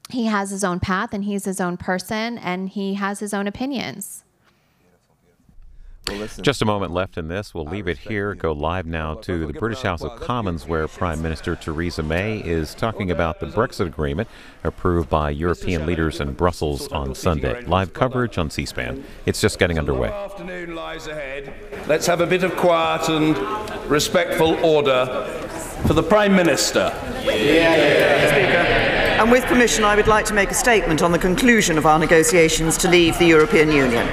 He has his own path, and he's his own person, and he has his own opinions. Just a moment left in this. We'll leave it here. Go live now to the British House of Commons, where Prime Minister Theresa May is talking about the Brexit agreement approved by European leaders in Brussels on Sunday. Live coverage on C-SPAN. It's just getting underway. Afternoon lies ahead. Let's have a bit of quiet and respectful order for the Prime Minister. Speaker. And with permission, I would like to make a statement on the conclusion of our negotiations to leave the European Union.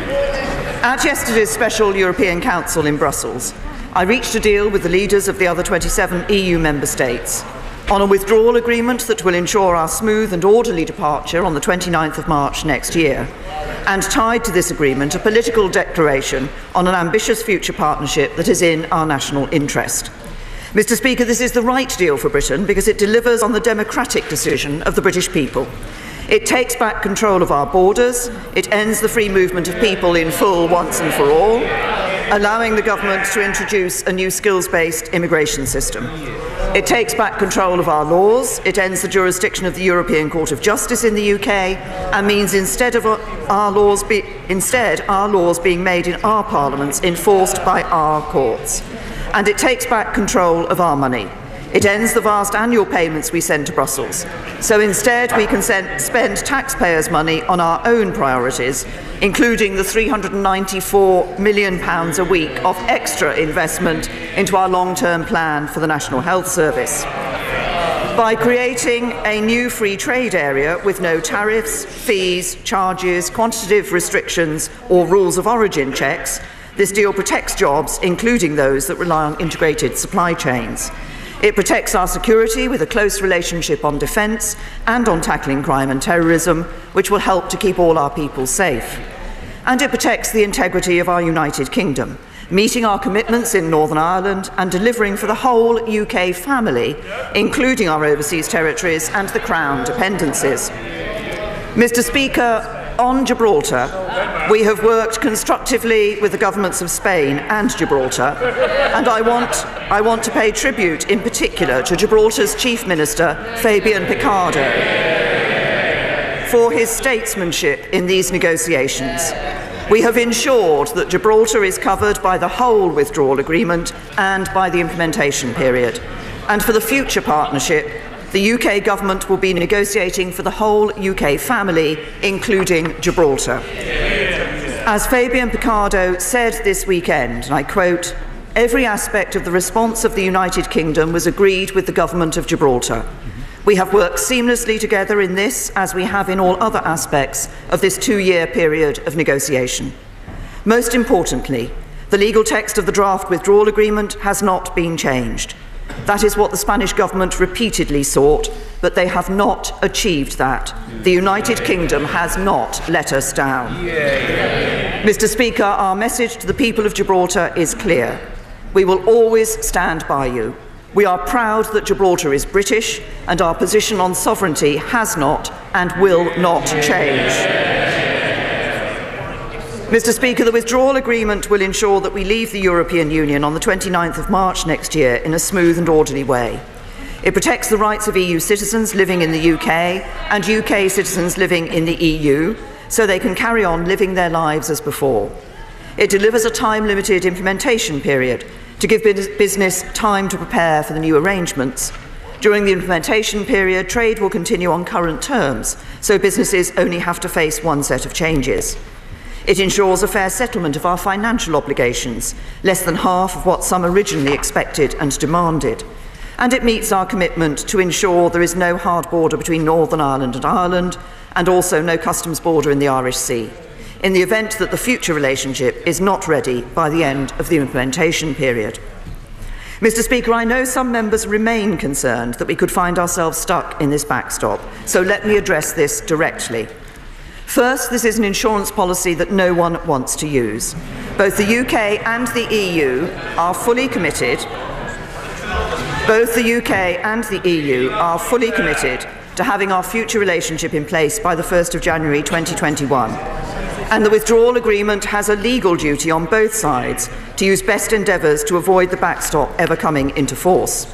At yesterday's Special European Council in Brussels, I reached a deal with the leaders of the other 27 EU member states on a withdrawal agreement that will ensure our smooth and orderly departure on the 29th of March next year, and tied to this agreement a political declaration on an ambitious future partnership that is in our national interest. Mr. Speaker, this is the right deal for Britain because it delivers on the democratic decision of the British people. It takes back control of our borders, it ends the free movement of people in full once and for all, allowing the government to introduce a new skills-based immigration system. It takes back control of our laws, it ends the jurisdiction of the European Court of Justice in the UK, and means instead our laws being made in our parliaments, enforced by our courts. And it takes back control of our money. It ends the vast annual payments we send to Brussels. So instead we can spend taxpayers' money on our own priorities, including the £394 million a week of extra investment into our long-term plan for the National Health Service. By creating a new free trade area with no tariffs, fees, charges, quantitative restrictions or rules of origin checks, this deal protects jobs, including those that rely on integrated supply chains. It protects our security with a close relationship on defence and on tackling crime and terrorism, which will help to keep all our people safe. And it protects the integrity of our United Kingdom, meeting our commitments in Northern Ireland and delivering for the whole UK family, including our overseas territories and the Crown dependencies. Mr. Speaker, on Gibraltar, we have worked constructively with the governments of Spain and Gibraltar, and I want to pay tribute in particular to Gibraltar's Chief Minister, Fabian Picardo, for his statesmanship in these negotiations. We have ensured that Gibraltar is covered by the whole withdrawal agreement and by the implementation period. And for the future partnership, the UK government will be negotiating for the whole UK family, including Gibraltar. As Fabian Picardo said this weekend, and I quote, "Every aspect of the response of the United Kingdom was agreed with the government of Gibraltar. We have worked seamlessly together in this, as we have in all other aspects of this two-year period of negotiation. Most importantly, the legal text of the draft withdrawal agreement has not been changed. That is what the Spanish government repeatedly sought, but they have not achieved that. The United Kingdom has not let us down." Mr. Speaker, our message to the people of Gibraltar is clear. We will always stand by you. We are proud that Gibraltar is British, and our position on sovereignty has not and will not change. Mr. Speaker, the withdrawal agreement will ensure that we leave the European Union on the 29th of March next year in a smooth and orderly way. It protects the rights of EU citizens living in the UK and UK citizens living in the EU, so they can carry on living their lives as before. It delivers a time-limited implementation period to give business time to prepare for the new arrangements. During the implementation period, trade will continue on current terms, so businesses only have to face one set of changes. It ensures a fair settlement of our financial obligations, less than half of what some originally expected and demanded. And it meets our commitment to ensure there is no hard border between Northern Ireland and Ireland, and also no customs border in the Irish Sea, in the event that the future relationship is not ready by the end of the implementation period. Mr. Speaker, I know some members remain concerned that we could find ourselves stuck in this backstop, so let me address this directly. First, this is an insurance policy that no one wants to use. Both the UK and the EU are fully committed. Both the UK and the EU are fully committed to having our future relationship in place by the 1st of January 2021. And the withdrawal agreement has a legal duty on both sides to use best endeavours to avoid the backstop ever coming into force.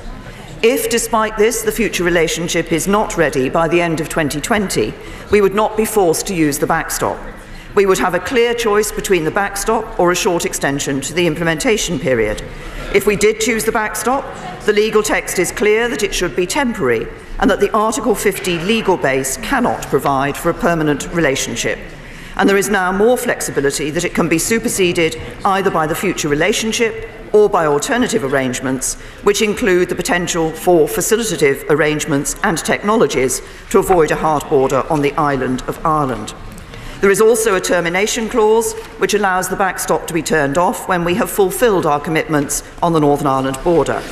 If, despite this, the future relationship is not ready by the end of 2020, we would not be forced to use the backstop. We would have a clear choice between the backstop or a short extension to the implementation period. If we did choose the backstop, the legal text is clear that it should be temporary and that the Article 50 legal base cannot provide for a permanent relationship. And there is now more flexibility that it can be superseded either by the future relationship or by alternative arrangements, which include the potential for facilitative arrangements and technologies to avoid a hard border on the island of Ireland. There is also a termination clause which allows the backstop to be turned off when we have fulfilled our commitments on the Northern Ireland border.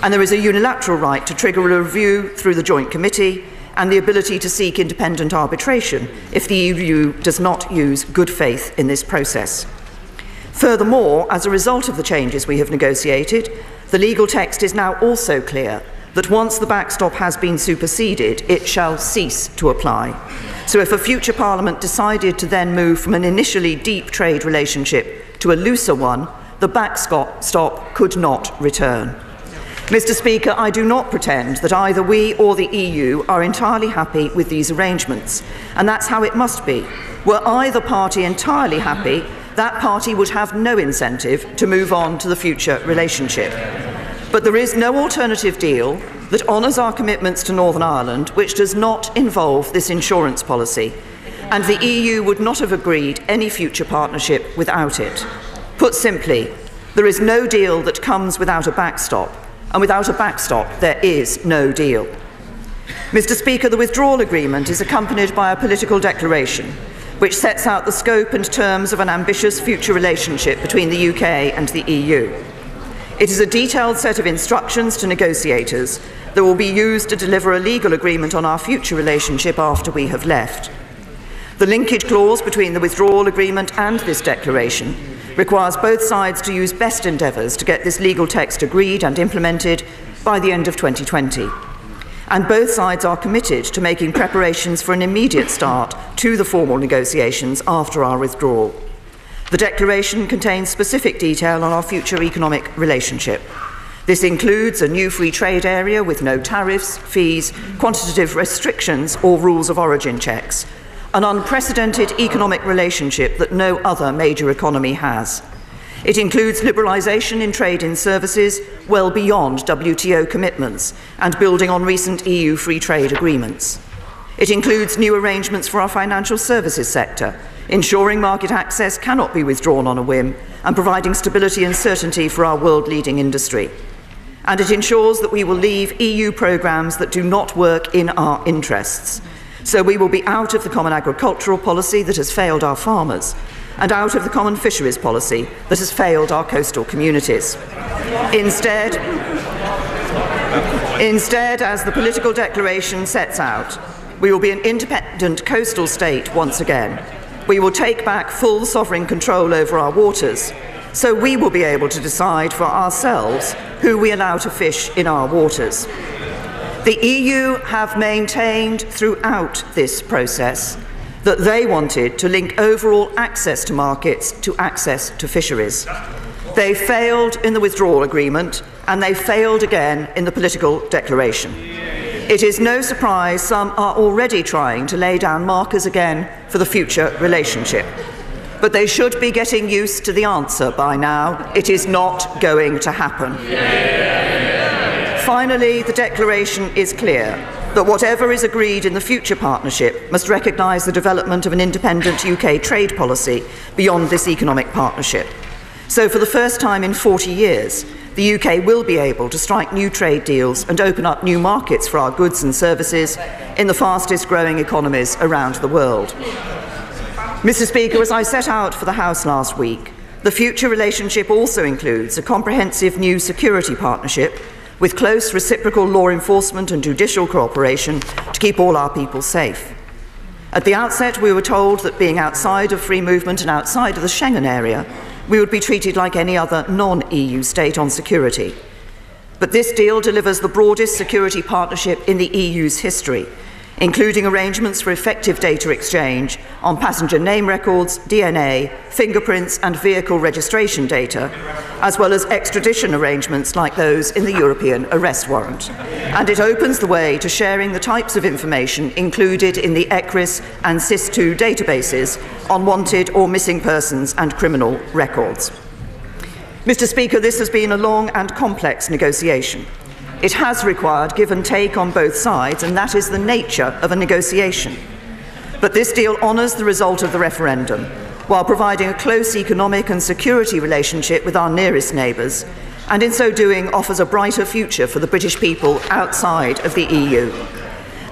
And there is a unilateral right to trigger a review through the Joint Committee and the ability to seek independent arbitration if the EU does not use good faith in this process. Furthermore, as a result of the changes we have negotiated, the legal text is now also clear that once the backstop has been superseded, it shall cease to apply. So if a future Parliament decided to then move from an initially deep trade relationship to a looser one, the backstop could not return. Mr. Speaker, I do not pretend that either we or the EU are entirely happy with these arrangements, and that's how it must be. Were either party entirely happy, that party would have no incentive to move on to the future relationship. But there is no alternative deal that honours our commitments to Northern Ireland which does not involve this insurance policy, and the EU would not have agreed any future partnership without it. Put simply, there is no deal that comes without a backstop, and without a backstop there is no deal. Mr. Speaker, the withdrawal agreement is accompanied by a political declaration which sets out the scope and terms of an ambitious future relationship between the UK and the EU. It is a detailed set of instructions to negotiators that will be used to deliver a legal agreement on our future relationship after we have left. The linkage clause between the withdrawal agreement and this declaration requires both sides to use best endeavours to get this legal text agreed and implemented by the end of 2020. And both sides are committed to making preparations for an immediate start to the formal negotiations after our withdrawal. The declaration contains specific detail on our future economic relationship. This includes a new free trade area with no tariffs, fees, quantitative restrictions or rules of origin checks, an unprecedented economic relationship that no other major economy has. It includes liberalisation in trade in services well beyond WTO commitments and building on recent EU free trade agreements. It includes new arrangements for our financial services sector, ensuring market access cannot be withdrawn on a whim and providing stability and certainty for our world-leading industry. And it ensures that we will leave EU programmes that do not work in our interests. So we will be out of the common agricultural policy that has failed our farmers and out of the common fisheries policy that has failed our coastal communities. Instead, as the political declaration sets out, we will be an independent coastal state once again. We will take back full sovereign control over our waters, so we will be able to decide for ourselves who we allow to fish in our waters. The EU have maintained throughout this process that they wanted to link overall access to markets to access to fisheries. They failed in the withdrawal agreement, and they failed again in the political declaration. It is no surprise some are already trying to lay down markers again for the future relationship. But they should be getting used to the answer by now. It is not going to happen. Finally, the declaration is clear that whatever is agreed in the future partnership must recognise the development of an independent UK trade policy beyond this economic partnership. So for the first time in 40 years, the UK will be able to strike new trade deals and open up new markets for our goods and services in the fastest growing economies around the world. Mr. Speaker, as I set out for the House last week, the future relationship also includes a comprehensive new security partnership with close reciprocal law enforcement and judicial cooperation to keep all our people safe. At the outset, we were told that being outside of free movement and outside of the Schengen area, we would be treated like any other non-EU state on security. But this deal delivers the broadest security partnership in the EU's history. including arrangements for effective data exchange on passenger name records, DNA, fingerprints and vehicle registration data, as well as extradition arrangements like those in the European arrest warrant. And it opens the way to sharing the types of information included in the ECRIS and SIS2 databases on wanted or missing persons and criminal records. Mr. Speaker, this has been a long and complex negotiation. It has required give and take on both sides, and that is the nature of a negotiation. But this deal honours the result of the referendum, while providing a close economic and security relationship with our nearest neighbours, and in so doing offers a brighter future for the British people outside of the EU.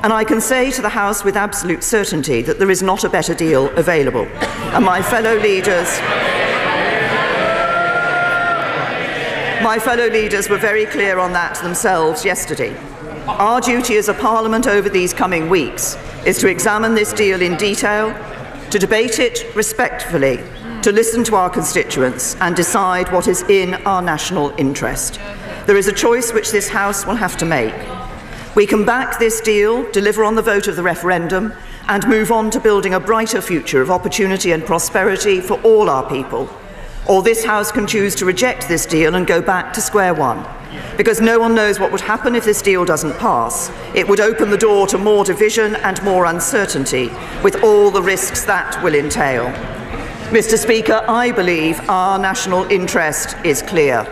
And I can say to the House with absolute certainty that there is not a better deal available. And my fellow leaders were very clear on that themselves yesterday. Our duty as a Parliament over these coming weeks is to examine this deal in detail, to debate it respectfully, to listen to our constituents and decide what is in our national interest. There is a choice which this House will have to make. We can back this deal, deliver on the vote of the referendum, and move on to building a brighter future of opportunity and prosperity for all our people. Or this House can choose to reject this deal and go back to square one. Because no one knows what would happen if this deal doesn't pass. It would open the door to more division and more uncertainty, with all the risks that will entail. Mr. Speaker, I believe our national interest is clear.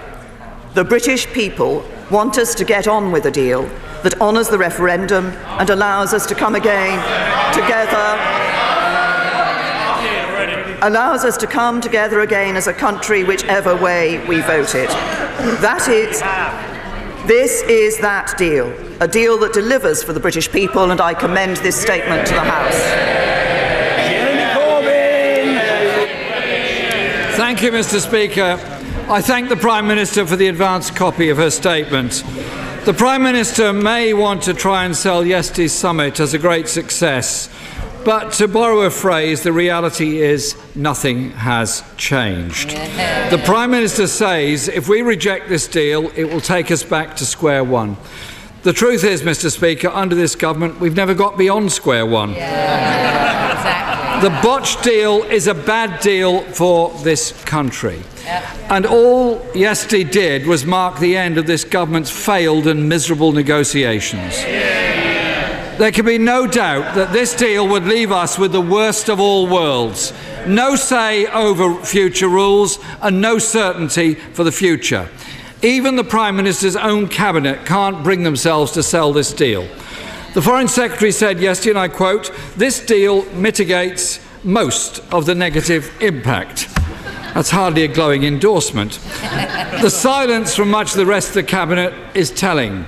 The British people want us to get on with a deal that honours the referendum and allows us to come together again as a country whichever way we voted. This is that deal, a deal that delivers for the British people, and I commend this statement to the House. Jeremy Corbyn. Thank you, Mr. Speaker. I thank the Prime Minister for the advance copy of her statement. The Prime Minister may want to try and sell yesterday's summit as a great success, but to borrow a phrase, the reality is nothing has changed. The Prime Minister says if we reject this deal, it will take us back to square one. The truth is, Mr. Speaker, under this government, we've never got beyond square one. Exactly. The botched deal is a bad deal for this country. And all yesterday did was mark the end of this government's failed and miserable negotiations. There can be no doubt that this deal would leave us with the worst of all worlds. No say over future rules and no certainty for the future. Even the Prime Minister's own cabinet can't bring themselves to sell this deal. The Foreign Secretary said yesterday, and I quote, "This deal mitigates most of the negative impact." That's hardly a glowing endorsement. The silence from much of the rest of the cabinet is telling.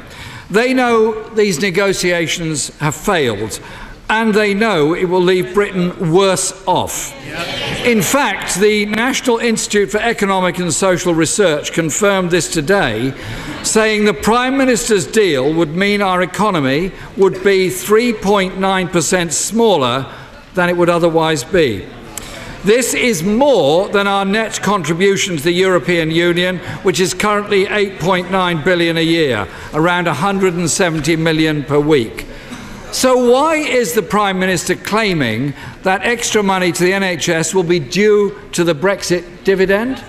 They know these negotiations have failed, and they know it will leave Britain worse off. In fact, the National Institute for Economic and Social Research confirmed this today, saying the Prime Minister's deal would mean our economy would be 3.9% smaller than it would otherwise be. This is more than our net contribution to the European Union, which is currently £8.9 billion a year, around £170 million per week. So why is the Prime Minister claiming that extra money to the NHS will be due to the Brexit dividend?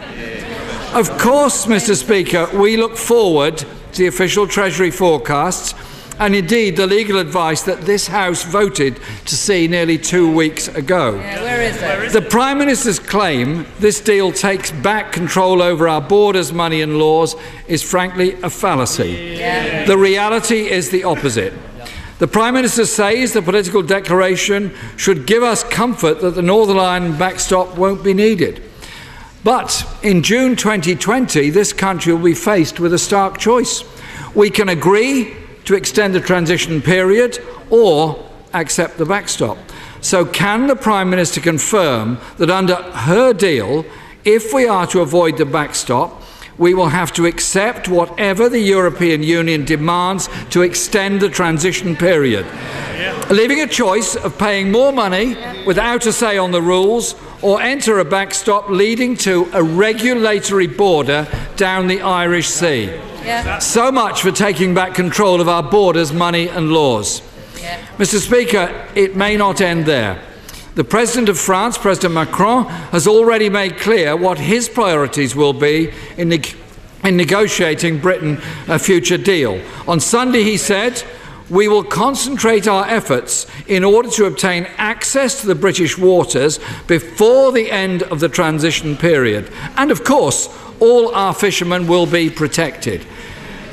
Of course, Mr. Speaker, we look forward to the official Treasury forecasts and indeed the legal advice that this House voted to see nearly 2 weeks ago. Where is it? The Prime Minister's claim this deal takes back control over our borders, money and laws is frankly a fallacy. The reality is the opposite. The Prime Minister says the political declaration should give us comfort that the Northern Ireland backstop won't be needed. But in June 2020, this country will be faced with a stark choice. We can agree to extend the transition period or accept the backstop. So can the Prime Minister confirm that under her deal, if we are to avoid the backstop, we will have to accept whatever the European Union demands to extend the transition period, leaving a choice of paying more money without a say on the rules or enter a backstop leading to a regulatory border down the Irish Sea. So much for taking back control of our borders, money and laws. Mr. Speaker, it may not end there. The President of France, President Macron, has already made clear what his priorities will be in negotiating Britain a future deal. On Sunday he said, "We will concentrate our efforts in order to obtain access to the British waters before the end of the transition period. And of course, all our fishermen will be protected."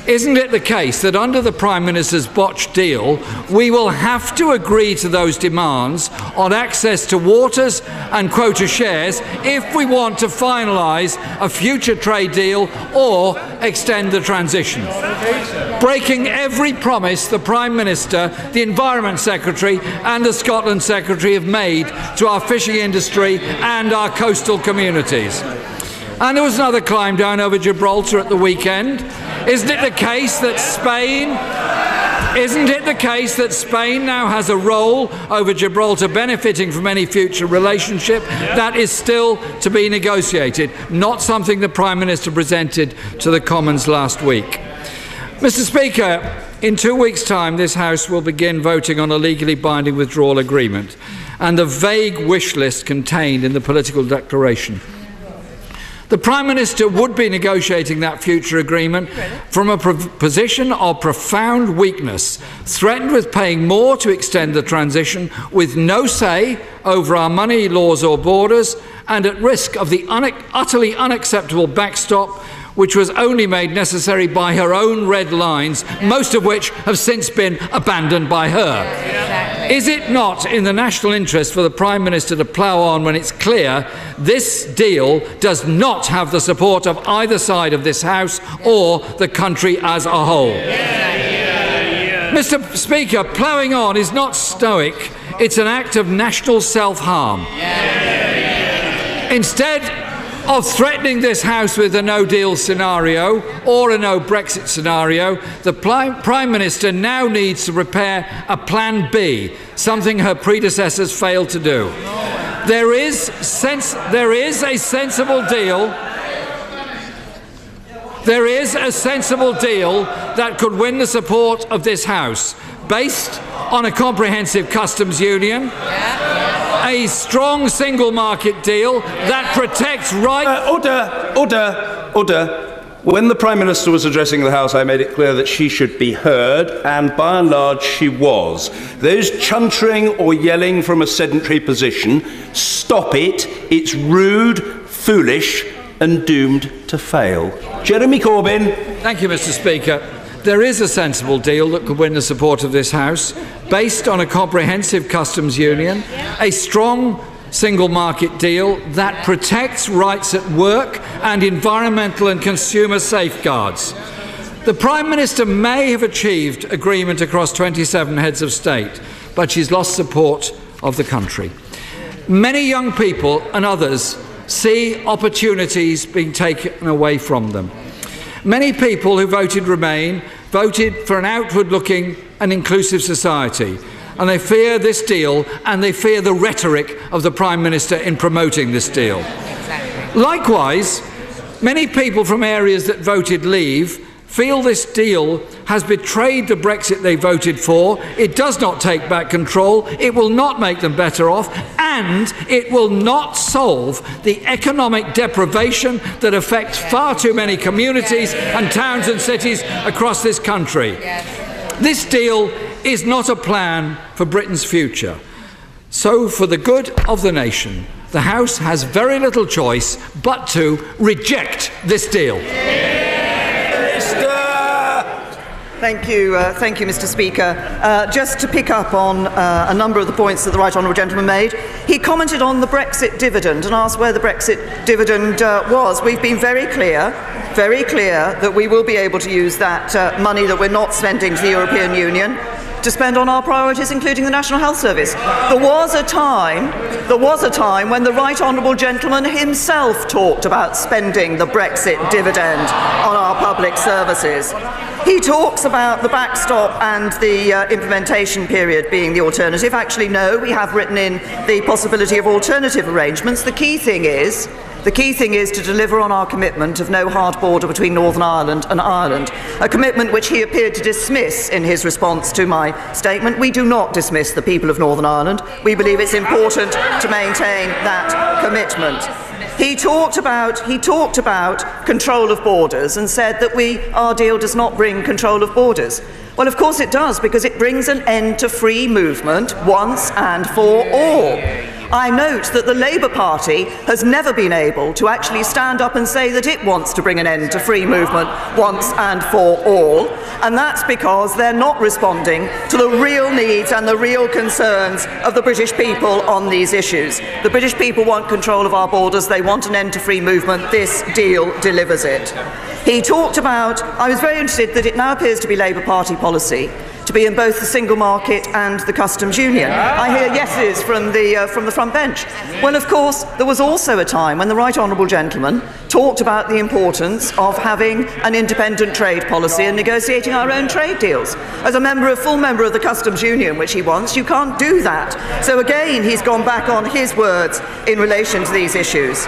Isn't it the case that under the Prime Minister's botched deal, we will have to agree to those demands on access to waters and quota shares if we want to finalise a future trade deal or extend the transition? Breaking every promise the Prime Minister, the Environment Secretary and the Scotland Secretary have made to our fishing industry and our coastal communities. And there was another climb down over Gibraltar at the weekend. Isn't it the case that Spain now has a role over Gibraltar benefiting from any future relationship? That is still to be negotiated, not something the Prime Minister presented to the Commons last week. Mr. Speaker, in 2 weeks' time this House will begin voting on a legally binding withdrawal agreement and the vague wish list contained in the political declaration. The Prime Minister would be negotiating that future agreement from a position of profound weakness, threatened with paying more to extend the transition, with no say over our money, laws or borders, and at risk of the utterly unacceptable backstop, which was only made necessary by her own red lines, most of which have since been abandoned by her. Exactly. Is it not in the national interest for the Prime Minister to plough on when it's clear this deal does not have the support of either side of this House or the country as a whole? Mr. Speaker, ploughing on is not stoic, it's an act of national self-harm. Instead of threatening this House with a no-deal scenario or a no-Brexit scenario, the Prime Minister now needs to prepare a Plan B, something her predecessors failed to do. There is a sensible deal that could win the support of this House, based on a comprehensive customs union, a strong single market deal that protects rights. Order. When the Prime Minister was addressing the House, I made it clear that she should be heard, and by and large she was. Those chuntering or yelling from a sedentary position, stop it. It's rude, foolish and doomed to fail. Jeremy Corbyn. Thank you, Mr. Speaker. There is a sensible deal that could win the support of this House, based on a comprehensive customs union, a strong single market deal that protects rights at work and environmental and consumer safeguards. The Prime Minister may have achieved agreement across 27 heads of state, but she's lost support of the country. Many young people and others see opportunities being taken away from them. Many people who voted Remain voted for an outward-looking and inclusive society, and they fear this deal and they fear the rhetoric of the Prime Minister in promoting this deal. Exactly. Likewise, many people from areas that voted Leave feel this deal has betrayed the Brexit they voted for. It does not take back control, it will not make them better off, and it will not solve the economic deprivation that affects far too many communities and towns and cities across this country. This deal is not a plan for Britain's future. So, for the good of the nation, the House has very little choice but to reject this deal. Thank you, Mr. Speaker. Just to pick up on a number of the points that the Right Honourable Gentleman made, he commented on the Brexit dividend and asked where the Brexit dividend was. We've been very clear that we will be able to use that money that we're not spending to the European Union to spend on our priorities, including the National Health Service. There was a time when the Right Honourable Gentleman himself talked about spending the Brexit dividend on our public services. He talks about the backstop and the implementation period being the alternative. Actually, no, we have written in the possibility of alternative arrangements. The key thing is The key thing is to deliver on our commitment of no hard border between Northern Ireland and Ireland, a commitment which he appeared to dismiss in his response to my statement. We do not dismiss the people of Northern Ireland. We believe it's important to maintain that commitment. He talked about control of borders and said that our deal does not bring control of borders. Well, of course it does, because it brings an end to free movement once and for all. I note that the Labour Party has never been able to actually stand up and say that it wants to bring an end to free movement once and for all, and that's because they're not responding to the real needs and the real concerns of the British people on these issues. The British people want control of our borders, they want an end to free movement. This deal delivers it. He talked about, I was very interested that it now appears to be Labour Party policy to be in both the single market and the customs union. I hear yeses from the front bench. Well, of course, there was also a time when the right honourable gentleman talked about the importance of having an independent trade policy and negotiating our own trade deals. As a full member of the customs union, which he wants, you can't do that. So again, he's gone back on his words in relation to these issues.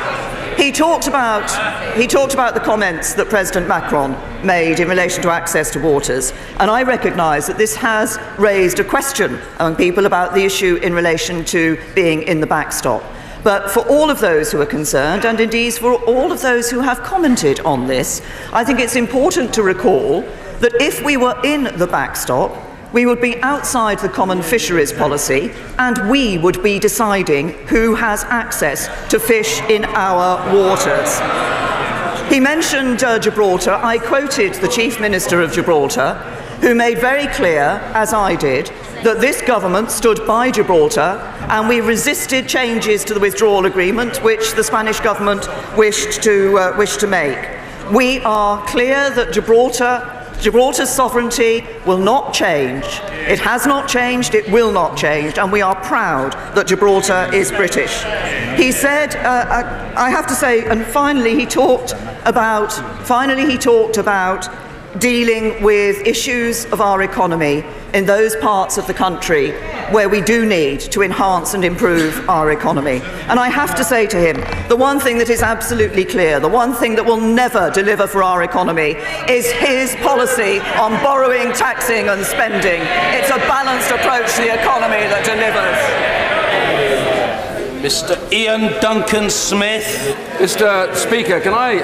He talked about the comments that President Macron made in relation to access to waters, and I recognise that this has raised a question among people about the issue in relation to being in the backstop. But for all of those who are concerned, and indeed for all of those who have commented on this, I think it's important to recall that if we were in the backstop, we would be outside the common fisheries policy, and we would be deciding who has access to fish in our waters. He mentioned Gibraltar. I quoted the Chief Minister of Gibraltar, who made very clear, as I did, that this government stood by Gibraltar, and we resisted changes to the withdrawal agreement which the Spanish government wished to make. We are clear that Gibraltar's sovereignty will not change. It has not changed, it will not change, and we are proud that Gibraltar is British. He said, I have to say, and finally he talked about dealing with issues of our economy in those parts of the country where we do need to enhance and improve our economy. And I have to say to him, the one thing that is absolutely clear, the one thing that will never deliver for our economy is his policy on borrowing, taxing and spending. It's a balanced approach to the economy that delivers. Mr. Ian Duncan Smith. Mr. Speaker, can I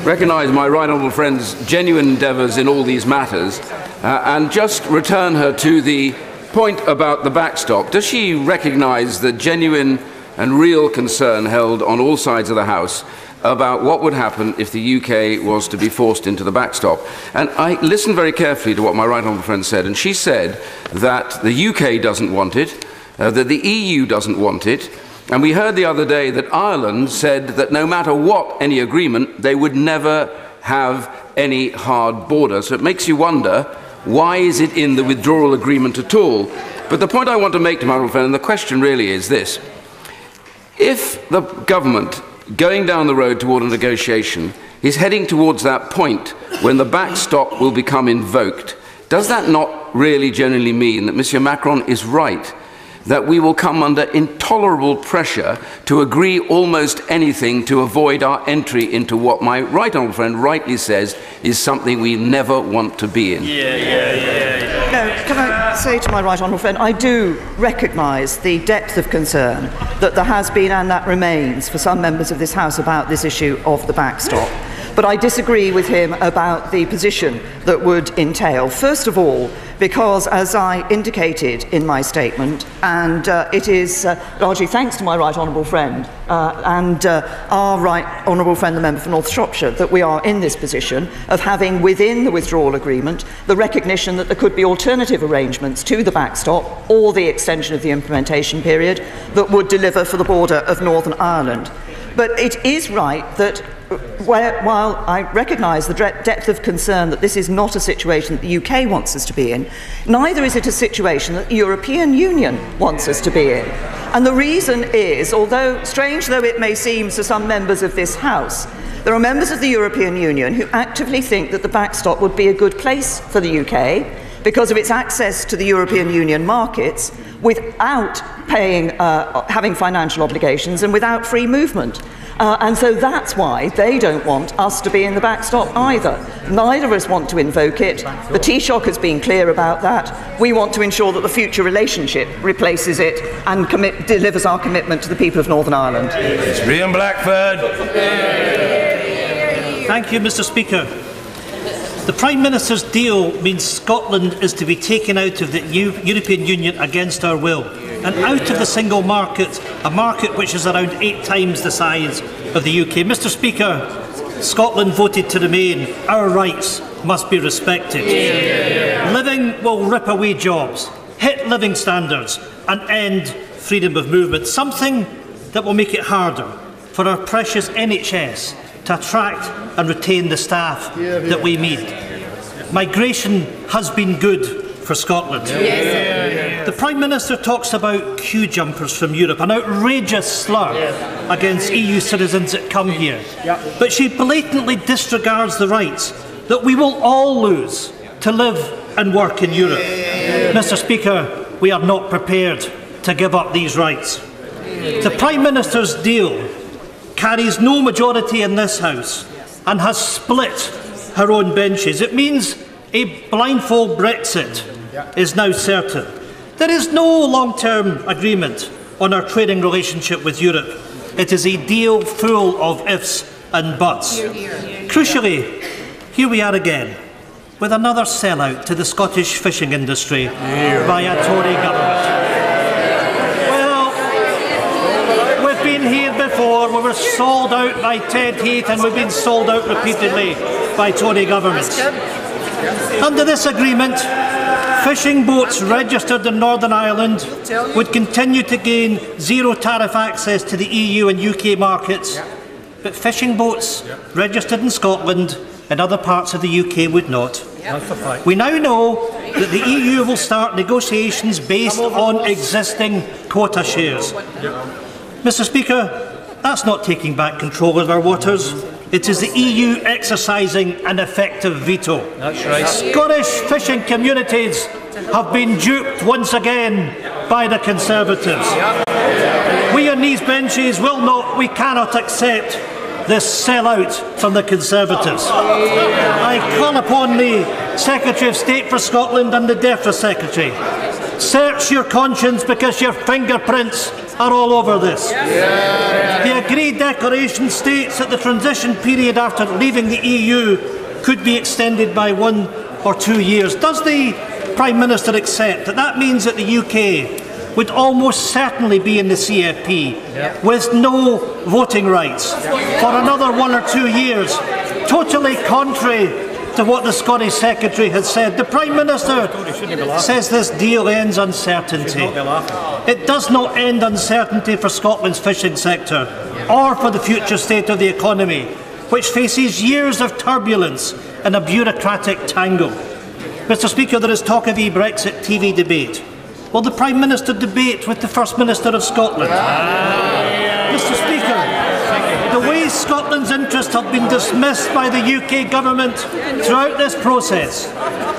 recognise my right honourable friend's genuine endeavours in all these matters and just return her to the point about the backstop? Does she recognise the genuine and real concern held on all sides of the House about what would happen if the UK was to be forced into the backstop? And I listened very carefully to what my right honourable friend said, and she said that the UK doesn't want it, that the EU doesn't want it, and we heard the other day that Ireland said that no matter what any agreement, they would never have any hard border. So it makes you wonder, why is it in the withdrawal agreement at all? But the point I want to make to my honourable friend, and the question really is this: if the government, going down the road toward a negotiation, is heading towards that point when the backstop will become invoked, does that not really generally mean that Mr. Macron is right, that we will come under intolerable pressure to agree almost anything to avoid our entry into what my right honourable friend rightly says is something we never want to be in? No, can I say to my right honourable friend, I do recognise the depth of concern that there has been and that remains for some members of this House about this issue of the backstop. But I disagree with him about the position that would entail. First of all, because, as I indicated in my statement, and it is largely thanks to my right honourable friend and our right honourable friend, the member for North Shropshire, that we are in this position of having within the withdrawal agreement the recognition that there could be alternative arrangements to the backstop or the extension of the implementation period that would deliver for the border of Northern Ireland. But it is right that while I recognise the depth of concern that this is not a situation that the UK wants us to be in, neither is it a situation that the European Union wants us to be in. And the reason is, although strange though it may seem to some members of this House, there are members of the European Union who actively think that the backstop would be a good place for the UK. because of its access to the European Union markets without having financial obligations and without free movement. And so that's why they don't want us to be in the backstop either. Neither of us want to invoke it. The Taoiseach has been clear about that. We want to ensure that the future relationship replaces it and delivers our commitment to the people of Northern Ireland. Rian Blackford. Thank you, Mr. Speaker. The Prime Minister's deal means Scotland is to be taken out of the European Union against our will, and out of the single market, a market which is around 8 times the size of the UK. Mr. Speaker, Scotland voted to remain. Our rights must be respected. Living will rip away jobs, hit living standards and end freedom of movement, something that will make it harder for our precious NHS to attract and retain the staff that we need. Migration has been good for Scotland. The Prime Minister talks about queue jumpers from Europe, an outrageous slur against EU citizens that come here. But she blatantly disregards the rights that we will all lose to live and work in Europe. Mr. Speaker, we are not prepared to give up these rights. The Prime Minister's deal carries no majority in this House and has split her own benches. It means a blindfold Brexit is now certain. There is no long-term agreement on our trading relationship with Europe. It is a deal full of ifs and buts. Crucially, here we are again with another sellout to the Scottish fishing industry by a Tory government. Here before, we were sold out by Ted Heath and we've been sold out repeatedly by Tory governments. Under this agreement, fishing boats registered in Northern Ireland would continue to gain zero tariff access to the EU and UK markets, but fishing boats registered in Scotland and other parts of the UK would not. We now know that the EU will start negotiations based on existing quota shares. Mr. Speaker, that's not taking back control of our waters. It is the EU exercising an effective veto. That's right. Scottish fishing communities have been duped once again by the Conservatives. We on these benches we cannot accept this sellout from the Conservatives. I call upon the Secretary of State for Scotland and the DEFRA Secretary. Search your conscience because your fingerprints are all over this. The agreed declaration states that the transition period after leaving the EU could be extended by 1 or 2 years. Does the Prime Minister accept that that means that the UK would almost certainly be in the CFP with no voting rights for another 1 or 2 years, totally contrary to what the Scottish Secretary has said? The Prime Minister says this deal ends uncertainty. It does not end uncertainty for Scotland's fishing sector or for the future state of the economy, which faces years of turbulence and a bureaucratic tangle. Mr. Speaker, there is talk of a Brexit TV debate. Will the Prime Minister debate with the First Minister of Scotland? Mr. Speaker, the way Scotland's interests have been dismissed by the UK government throughout this process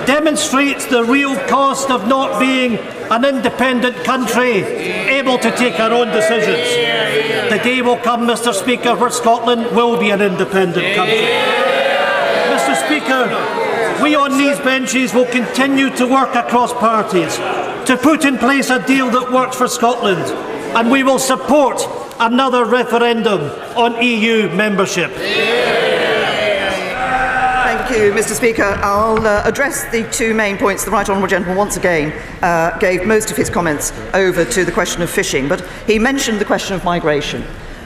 demonstrates the real cost of not being an independent country able to take our own decisions. The day will come, Mr. Speaker, where Scotland will be an independent country. Mr. Speaker, we on these benches will continue to work across parties to put in place a deal that works for Scotland, and we will support another referendum on EU membership. Thank you, Mr. Speaker. I'll address the 2 main points. The Right Honourable Gentleman once again gave most of his comments over to the question of fishing, but he mentioned the question of migration.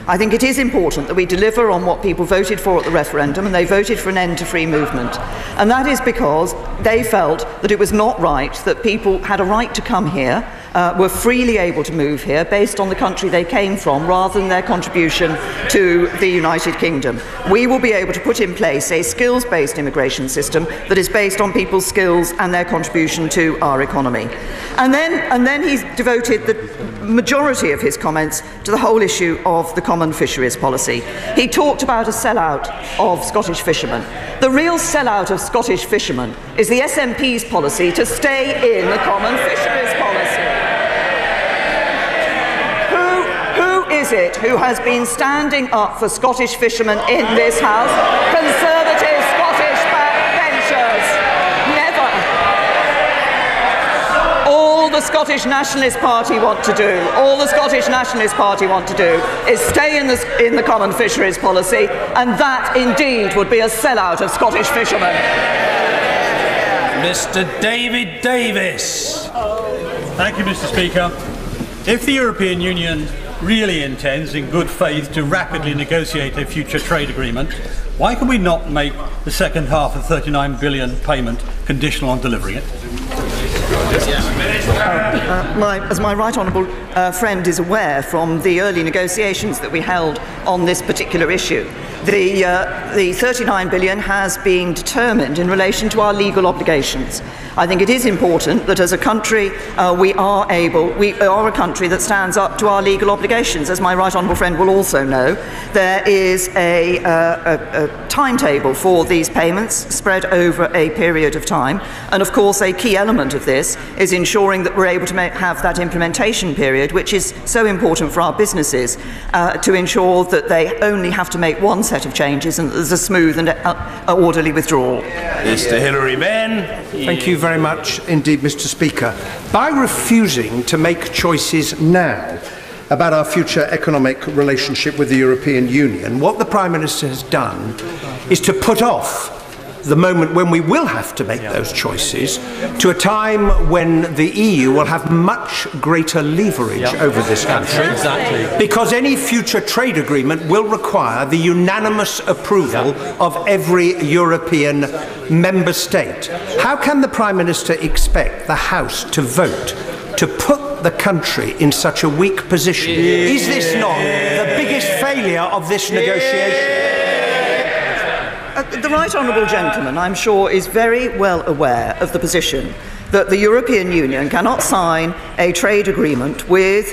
I think it is important that we deliver on what people voted for at the referendum, and they voted for an end to free movement. And that is because they felt that it was not right that people had a right to come here were freely able to move here based on the country they came from rather than their contribution to the United Kingdom. We will be able to put in place a skills-based immigration system that is based on people's skills and their contribution to our economy. And then he's devoted the majority of his comments to the whole issue of the common fisheries policy. He talked about a sellout of Scottish fishermen. The real sellout of Scottish fishermen is the SNP's policy to stay in the common fisheries policy. Who is it who has been standing up for Scottish fishermen in this House? Conservative Scottish backbenchers. Never. All the Scottish Nationalist Party want to do, is stay in the common fisheries policy, and that indeed would be a sellout of Scottish fishermen. Mr. David Davis. Thank you, Mr. Speaker. If the European Union really intends in good faith to rapidly negotiate a future trade agreement, why can we not make the second half of £39 billion payment conditional on delivering it? As my right honourable friend is aware from the early negotiations that we held on this particular issue, the 39 billion has been determined in relation to our legal obligations. I think it is important that as a country we are a country that stands up to our legal obligations. As my right honourable friend will also know, there is a timetable for these payments spread over a period of time, and of course a key element of this is ensuring that we're able to have that implementation period, which is so important for our businesses, to ensure that they only have to make one set of changes and there's a smooth and orderly withdrawal. Mr. Hilary Benn. Thank you very much indeed, Mr. Speaker. By refusing to make choices now about our future economic relationship with the European Union, what the Prime Minister has done is to put off the moment when we will have to make those choices to a time when the EU will have much greater leverage over this country. Because any future trade agreement will require the unanimous approval of every European member state. How can the Prime Minister expect the House to vote to put the country in such a weak position? Is this not the biggest failure of this negotiation? The right honourable gentleman, I'm sure, is very well aware of the position that the European Union cannot sign a trade agreement with,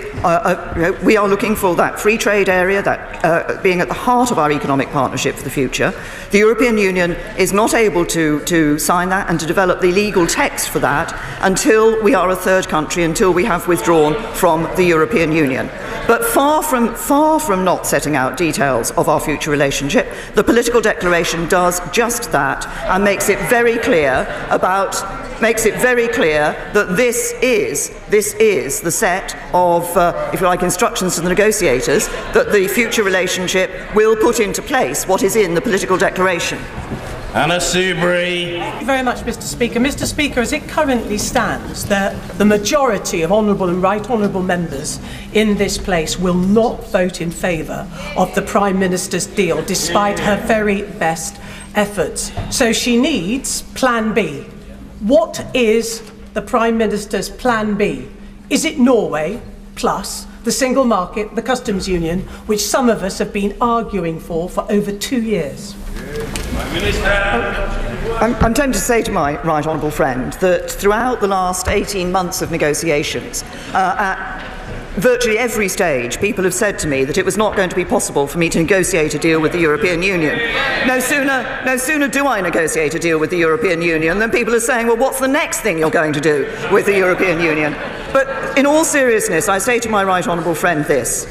we are looking for that free trade area, that being at the heart of our economic partnership for the future. The European Union is not able to sign that and to develop the legal text for that until we are a third country, until we have withdrawn from the European Union. But far from not setting out details of our future relationship, the political declaration does just that and makes it very clear that this is the set of, if you like, instructions to the negotiators that the future relationship will put into place what is in the political declaration. Anna Soubry. Thank you very much, Mr. Speaker. Mr. Speaker, as it currently stands, the majority of honourable and right honourable members in this place will not vote in favour of the Prime Minister's deal, despite her very best efforts. So she needs Plan B. What is the Prime Minister's Plan B? Is it Norway plus the single market, the customs union, which some of us have been arguing for over 2 years? I'm tempted to say to my right honourable friend that throughout the last 18 months of negotiations, at virtually every stage, people have said to me that it was not going to be possible for me to negotiate a deal with the European Union. No sooner do I negotiate a deal with the European Union than people are saying, well, what's the next thing you're going to do with the European Union? But in all seriousness, I say to my right honourable friend this.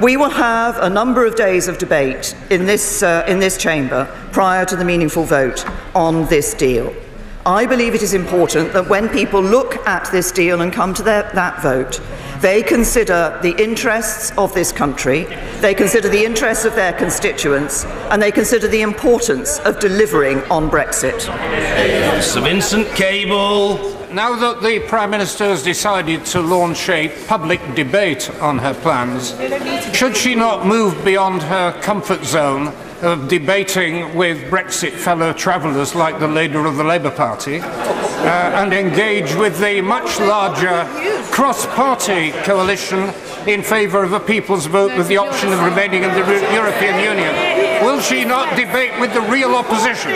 We will have a number of days of debate in this chamber prior to the meaningful vote on this deal. I believe it is important that when people look at this deal and come to that vote, they consider the interests of this country, they consider the interests of their constituents, and they consider the importance of delivering on Brexit. Sir Vincent Cable. Now that the Prime Minister has decided to launch a public debate on her plans, should she not move beyond her comfort zone of debating with Brexit fellow travellers like the leader of the Labour Party and engage with the much larger cross-party coalition in favour of a people's vote with the option of remaining in the European Union. Will she not debate with the real opposition?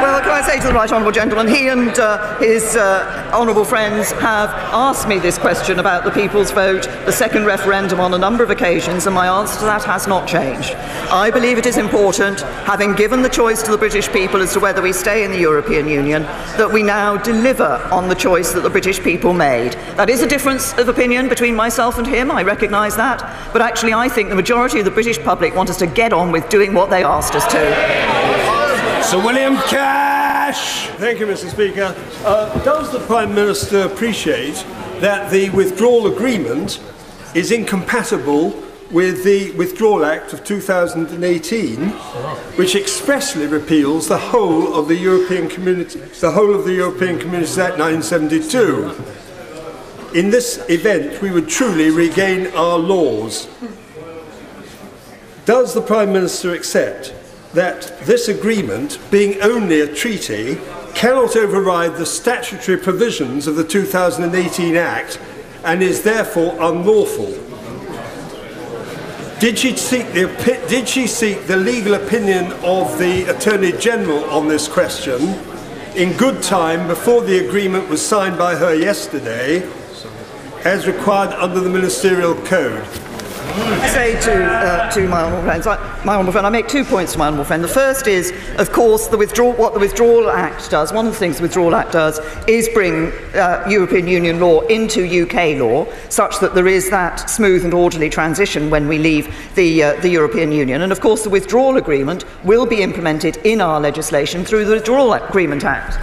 Well, can I say to the right honourable gentleman, he and his honourable friends have asked me this question about the people's vote, the second referendum, on a number of occasions, and my answer to that has not changed. I believe it is important, having given the choice to the British people as to whether we stay in the European Union, that we now deliver on the choice that the British people made. That is a difference of opinion between myself and him, I recognise that, but actually I think the majority of the British public want us to get on with doing what they asked us to. Sir William Cash. Thank you, Mr. Speaker. Does the Prime Minister appreciate that the withdrawal agreement is incompatible with the Withdrawal Act of 2018, which expressly repeals the whole of the European Community Act 1972? In this event, we would truly regain our laws. Does the Prime Minister accept that this agreement, being only a treaty, cannot override the statutory provisions of the 2018 Act and is therefore unlawful? Did she seek the legal opinion of the Attorney General on this question in good time before the agreement was signed by her yesterday, as required under the Ministerial Code? I say to my honourable friend, I make 2 points to my honourable friend. The first is, of course, what the Withdrawal Act does. One of the things the Withdrawal Act does is bring European Union law into UK law, such that there is that smooth and orderly transition when we leave the European Union. And of course, the Withdrawal Agreement will be implemented in our legislation through the Withdrawal Agreement Act.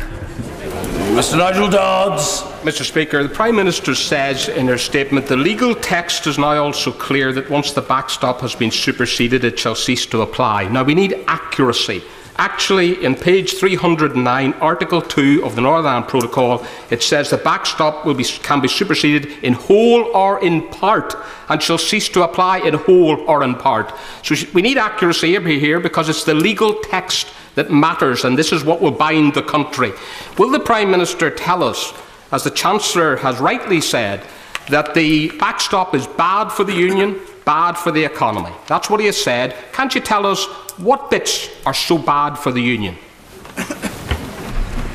Mr. Nigel Dodds. Mr. Speaker, the Prime Minister says in her statement, the legal text is now also clear that once the backstop has been superseded, it shall cease to apply. Now, we need accuracy. Actually, in page 309, Article 2 of the Northern Ireland Protocol, it says the backstop can be superseded in whole or in part and shall cease to apply in whole or in part. So we need accuracy here because it's the legal text that matters, and this is what will bind the country. Will the Prime Minister tell us, as the Chancellor has rightly said, that the backstop is bad for the Union, bad for the economy? That's what he has said. Can't you tell us what bits are so bad for the Union?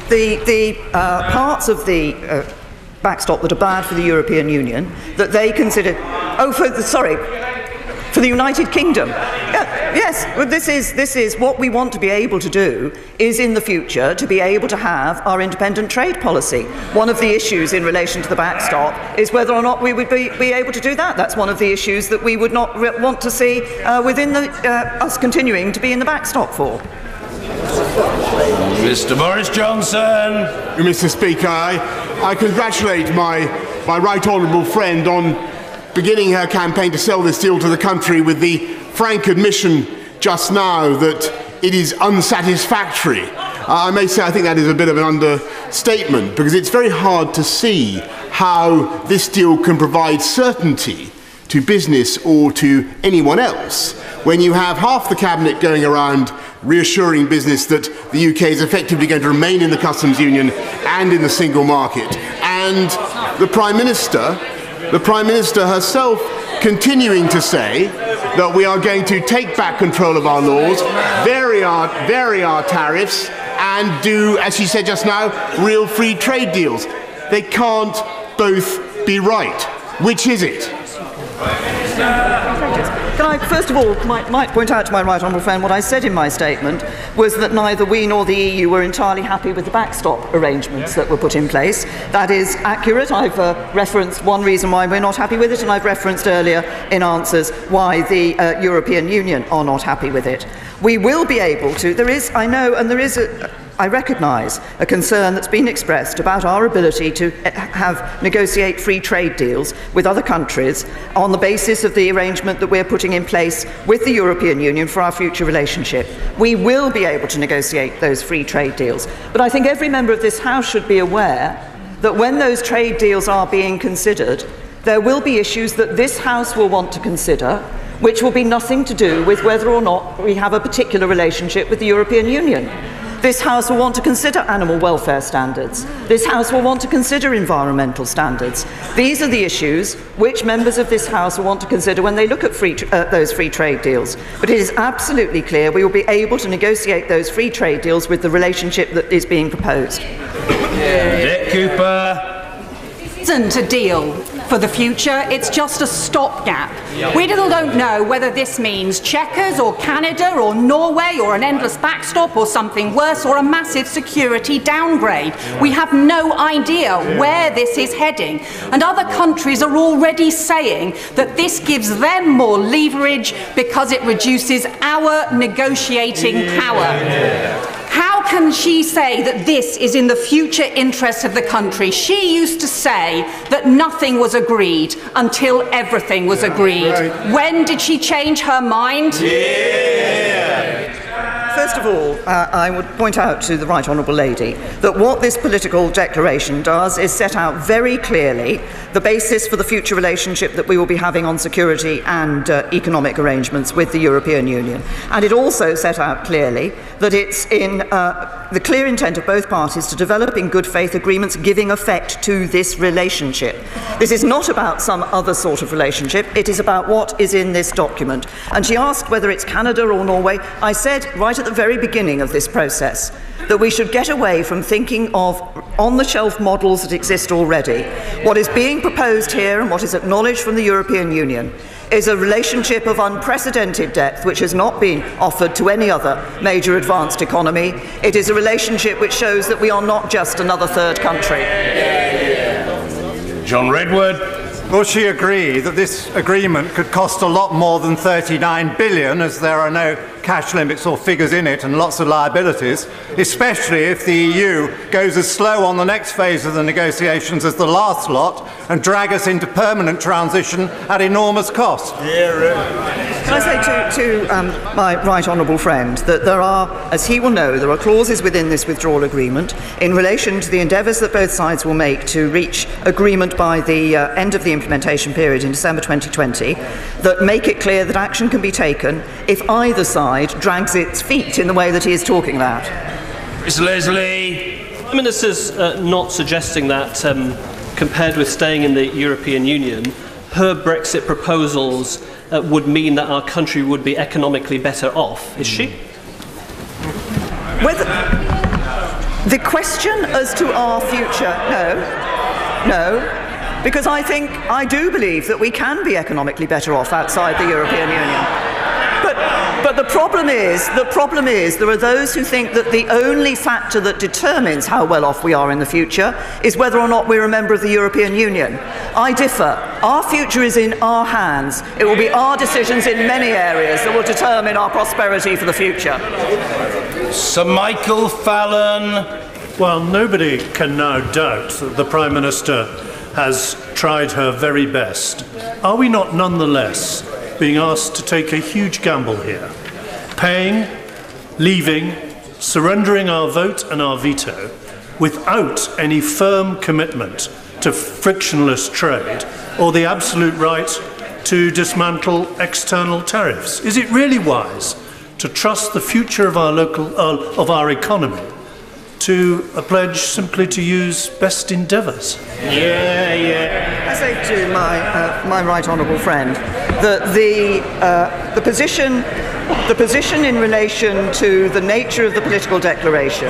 The parts of the backstop that are bad for the European Union, that they consider... for the United Kingdom. Yes, well, this is what we want to be able to do, is in the future to be able to have our independent trade policy. One of the issues in relation to the backstop is whether or not we would be able to do that. That's one of the issues that we would not want to see within us continuing to be in the backstop for. Mr. Boris Johnson. Mr. Speaker, I congratulate my right honourable friend on beginning her campaign to sell this deal to the country with the frank admission just now that it is unsatisfactory. I may say I think that is a bit of an understatement, because it's very hard to see how this deal can provide certainty to business or to anyone else when you have half the cabinet going around reassuring business that the UK is effectively going to remain in the customs union and in the single market, and the Prime Minister herself continuing to say that we are going to take back control of our laws, vary our tariffs, and do, as she said just now, real free trade deals. They can't both be right. Which is it? Can I, first of all, might point out to my right honourable friend what I said in my statement was that neither we nor the EU were entirely happy with the backstop arrangements that were put in place. That is accurate. I've referenced one reason why we're not happy with it, and I've referenced earlier in answers why the European Union are not happy with it. We will be able to. I recognise a concern that's been expressed about our ability to negotiate free trade deals with other countries on the basis of the arrangement that we're putting in place with the European Union for our future relationship. We will be able to negotiate those free trade deals. But I think every member of this House should be aware that when those trade deals are being considered, there will be issues that this House will want to consider, which will be nothing to do with whether or not we have a particular relationship with the European Union. This House will want to consider animal welfare standards. This House will want to consider environmental standards. These are the issues which members of this House will want to consider when they look at those free trade deals. But it is absolutely clear we will be able to negotiate those free trade deals with the relationship that is being proposed. Dick Cooper. Isn't a deal for the future, it's just a stopgap. We still don't know whether this means Chequers or Canada or Norway or an endless backstop or something worse or a massive security downgrade. We have no idea where this is heading, and other countries are already saying that this gives them more leverage because it reduces our negotiating power. How can she say that this is in the future interest of the country? She used to say that nothing was agreed until everything was agreed. When did she change her mind? First of all, I would point out to the Right Honourable Lady that what this political declaration does is set out very clearly the basis for the future relationship that we will be having on security and economic arrangements with the European Union. And it also set out clearly that it's in the clear intent of both parties to develop in good faith agreements giving effect to this relationship. This is not about some other sort of relationship, it is about what is in this document. And she asked whether it's Canada or Norway. I said right at the very beginning of this process that we should get away from thinking of on-the-shelf models that exist already. What is being proposed here and what is acknowledged from the European Union is a relationship of unprecedented depth which has not been offered to any other major advanced economy. It is a relationship which shows that we are not just another third country. John Redwood. Will she agree that this agreement could cost a lot more than $39 billion, as there are no cash limits or figures in it and lots of liabilities, especially if the EU goes as slow on the next phase of the negotiations as the last lot and drag us into permanent transition at enormous cost? Can I say to my right honourable friend that there are, as he will know, there are clauses within this withdrawal agreement in relation to the endeavours that both sides will make to reach agreement by the end of the implementation period in December 2020 that make it clear that action can be taken if either side drags its feet in the way that he is talking about. Miss Leslie. The Minister's not suggesting that compared with staying in the European Union, her Brexit proposals would mean that our country would be economically better off, is she? Whether the question as to our future, no, because I do believe that we can be economically better off outside the European Union. But the problem is there are those who think that the only factor that determines how well off we are in the future is whether or not we're a member of the European Union. I differ. Our future is in our hands. It will be our decisions in many areas that will determine our prosperity for the future. Sir Michael Fallon. Well, nobody can now doubt that the Prime Minister has tried her very best. Are we not nonetheless being asked to take a huge gamble here, paying, leaving, surrendering our vote and our veto without any firm commitment to frictionless trade or the absolute right to dismantle external tariffs? Is it really wise to trust the future of our economy to a pledge simply to use best endeavours? I say to my right honourable friend that the position in relation to the nature of the political declaration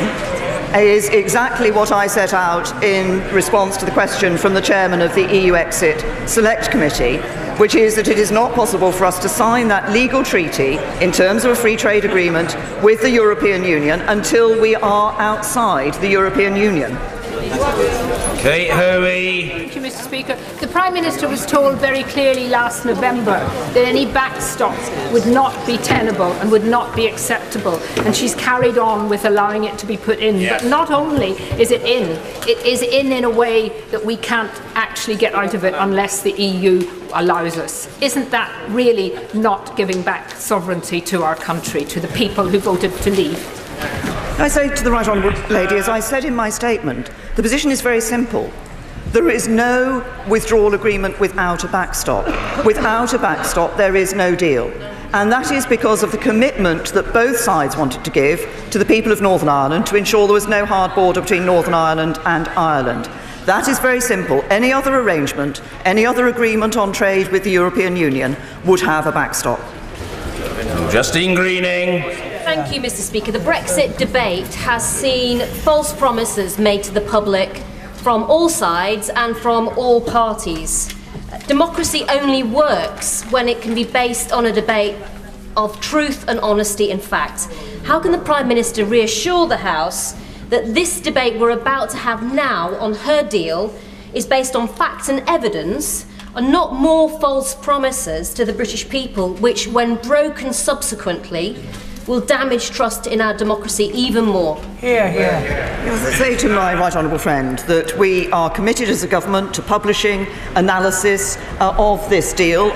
is exactly what I set out in response to the question from the chairman of the EU Exit Select Committee, which is that it is not possible for us to sign that legal treaty in terms of a free trade agreement with the European Union until we are outside the European Union. Kate Hoey. Thank you, Mr. Speaker. The Prime Minister was told very clearly last November that any backstop would not be tenable and would not be acceptable, and she's carried on with allowing it to be put in. But not only is it is in a way that we can't actually get out of it unless the EU allows us. Isn't that really not giving back sovereignty to our country, to the people who voted to leave? I say to the Right Honourable Lady, as I said in my statement, the position is very simple. There is no withdrawal agreement without a backstop. Without a backstop, there is no deal. And that is because of the commitment that both sides wanted to give to the people of Northern Ireland to ensure there was no hard border between Northern Ireland and Ireland. That is very simple. Any other arrangement, any other agreement on trade with the European Union would have a backstop. Justine Greening. Thank you, Mr. Speaker. The Brexit debate has seen false promises made to the public from all sides and from all parties. Democracy only works when it can be based on a debate of truth and honesty and facts. How can the Prime Minister reassure the House that this debate we're about to have now on her deal is based on facts and evidence and not more false promises to the British people, which, when broken subsequently, will damage trust in our democracy even more? Hear, hear. I say to my right honourable friend that we are committed as a government to publishing analysis of this deal,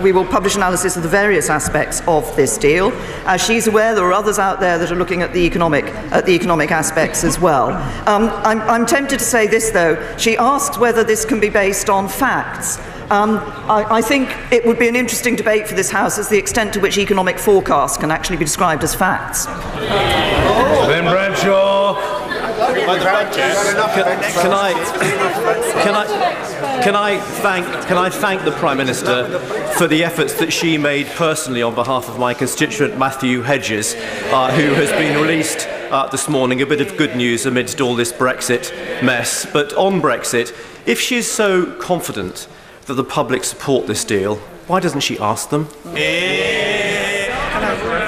we will publish analysis of the various aspects of this deal. As she's aware, there are others out there that are looking at the economic aspects as well. I'm tempted to say this, though. She asked whether this can be based on facts. I think it would be an interesting debate for this House as the extent to which economic forecasts can actually be described as facts. Ben Bradshaw. Can I thank the Prime Minister for the efforts that she made personally on behalf of my constituent Matthew Hedges, who has been released this morning. A bit of good news amidst all this Brexit mess. But on Brexit, if she's so confident that the public support this deal, why doesn't she ask them? Can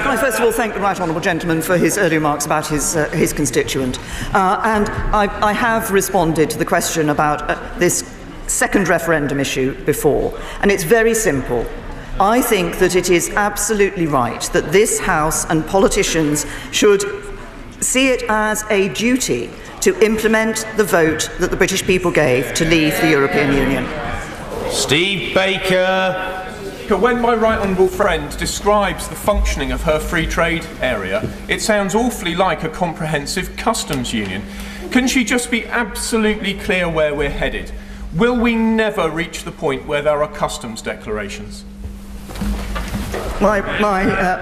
I first of all thank the right honourable gentleman for his earlier remarks about his constituent. And I have responded to the question about this second referendum issue before, and it's very simple. I think that it is absolutely right that this House and politicians should see it as a duty to implement the vote that the British people gave to leave the European Union. Steve Baker. When my right honourable friend describes the functioning of her free trade area, it sounds awfully like a comprehensive customs union. Can she just be absolutely clear where we're headed? Will we never reach the point where there are customs declarations? My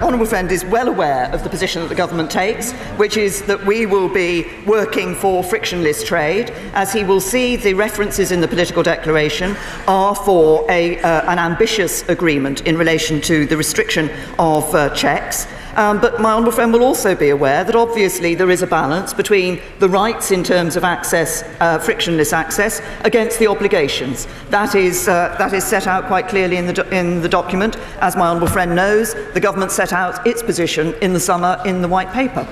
honourable friend is well aware of the position that the government takes, which is that we will be working for frictionless trade. As he will see, the references in the political declaration are for an ambitious agreement in relation to the restriction of checks. But my honourable friend will also be aware that obviously there is a balance between the rights in terms of access, frictionless access, against the obligations. That is set out quite clearly in the document. As my honourable friend knows, the government set out its position in the summer in the White Paper.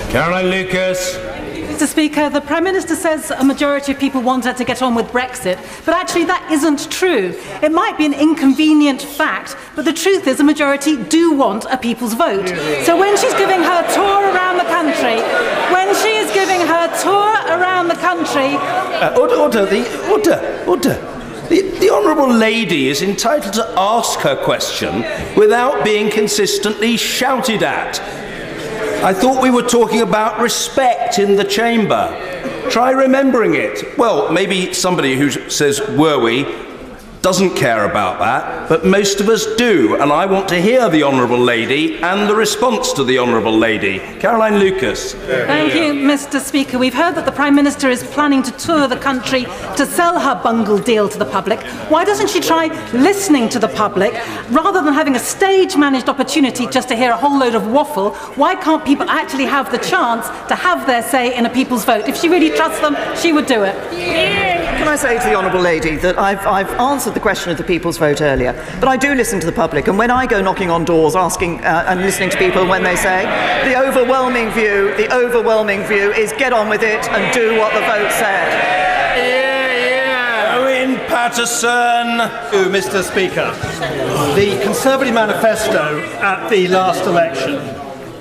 Caroline Lucas. Mr. Speaker, the Prime Minister says a majority of people want her to get on with Brexit, but actually that isn't true. It might be an inconvenient fact, but the truth is a majority do want a people's vote. So when she's giving her tour around the country, The Honourable Lady is entitled to ask her question without being consistently shouted at. I thought we were talking about respect in the chamber. Try remembering it. Well, maybe somebody who says, were we, doesn't care about that, but most of us do, and I want to hear the Honourable Lady and the response to the Honourable Lady. Caroline Lucas. Thank you, Mr. Speaker. We've heard that the Prime Minister is planning to tour the country to sell her bungled deal to the public. Why doesn't she try listening to the public rather than having a stage-managed opportunity just to hear a whole load of waffle? Why can't people actually have the chance to have their say in a people's vote? If she really trusts them, she would do it. Can I say to the Honourable Lady that I've answered the question of the people's vote earlier, but I do listen to the public, and when I go knocking on doors asking and listening to people when they say, the overwhelming view is get on with it and do what the vote said. Owen Patterson. Mr. Speaker, the Conservative manifesto at the last election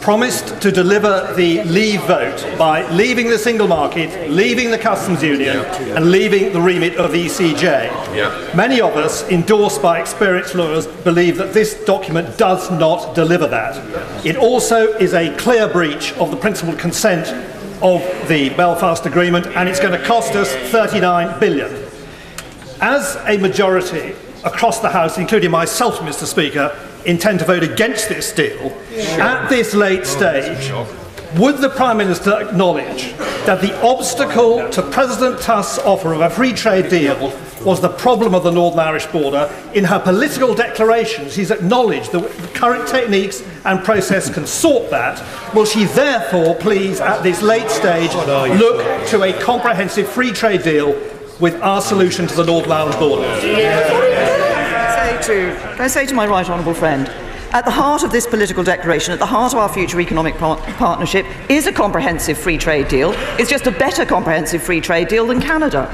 promised to deliver the Leave vote by leaving the single market, leaving the customs union and leaving the remit of ECJ. Yeah. Many of us, endorsed by experienced lawyers, believe that this document does not deliver that. It also is a clear breach of the principled consent of the Belfast Agreement, and it's going to cost us £39 billion. As a majority across the House, including myself, Mr. Speaker, intend to vote against this deal, at this late stage, would the Prime Minister acknowledge that the obstacle to President Tusk's offer of a free trade deal was the problem of the Northern Irish border? In her political declarations, she's acknowledged that the current techniques and process can sort that. Will she therefore please, at this late stage, look to a comprehensive free trade deal with our solution to the Northern Ireland border? Can I say to my right honourable friend, at the heart of this political declaration, at the heart of our future economic partnership, is a comprehensive free trade deal. It's just a better comprehensive free trade deal than Canada.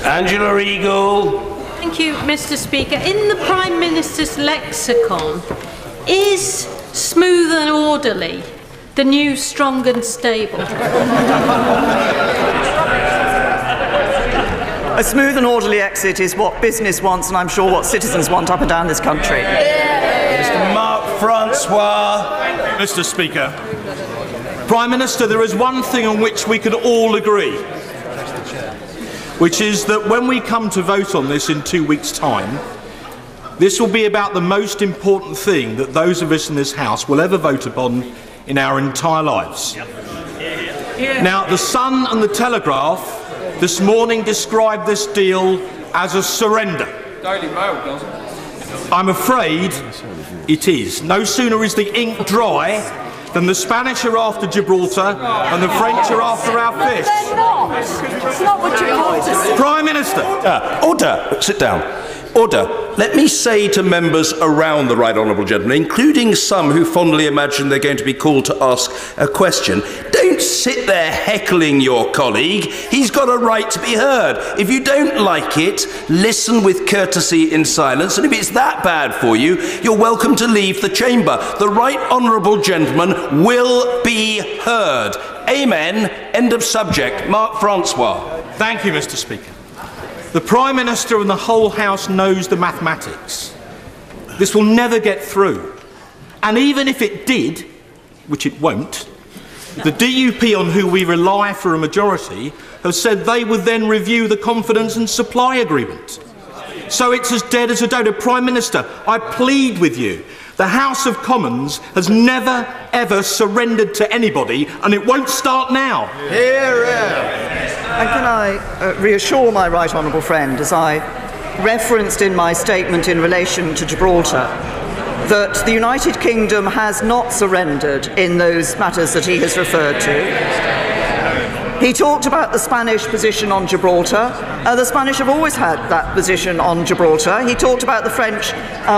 Angela Regal. Thank you, Mr. Speaker. In the Prime Minister's lexicon, is smooth and orderly the new strong and stable? A smooth and orderly exit is what business wants, and I'm sure what citizens want up and down this country. Mr. Mark Francois. Mr. Speaker, Prime Minister, there is one thing on which we can all agree, which is that when we come to vote on this in 2 weeks' time, this will be about the most important thing that those of us in this House will ever vote upon in our entire lives. Now, the Sun and the Telegraph this morning described this deal as a surrender. Daily Mail doesn't. I'm afraid it is. No sooner is the ink dry than the Spanish are after Gibraltar and the French are after our fish. It's not what you want to say. Prime Minister. Order. Sit down. Order. Let me say to members around the right honourable gentleman, including some who fondly imagine they're going to be called to ask a question, don't sit there heckling your colleague. He's got a right to be heard. If you don't like it, listen with courtesy in silence, and if it's that bad for you, you're welcome to leave the chamber. The right honourable gentleman will be heard. Amen. End of subject. Mark Francois. Thank you, Mr. Speaker. The Prime Minister and the whole House knows the mathematics. This will never get through. And even if it did, which it won't, the DUP on who we rely for a majority have said they would then review the confidence and supply agreement. So it's as dead as a dodo. Prime Minister, I plead with you. The House of Commons has never, ever surrendered to anybody, and it won't start now. And can I reassure my right honourable friend, as I referenced in my statement in relation to Gibraltar, that the United Kingdom has not surrendered in those matters that he has referred to. He talked about the Spanish position on Gibraltar. The Spanish have always had that position on Gibraltar. He talked about the French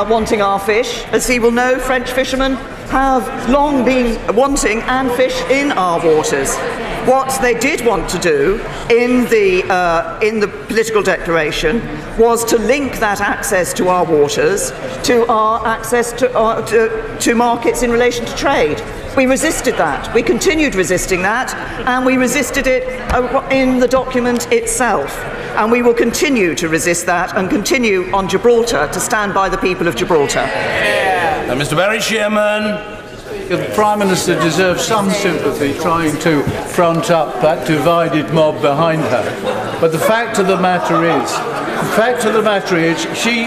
wanting our fish. As he will know, French fishermen have long been wanting and fish in our waters. What they did want to do in the political declaration was to link that access to our waters to our access to markets in relation to trade. We resisted that. We continued resisting that, and we resisted it in the document itself. And we will continue to resist that and continue on Gibraltar to stand by the people of Gibraltar. Mr. Barry Shearman. The Prime Minister deserves some sympathy trying to front up that divided mob behind her. But the fact of the matter is, she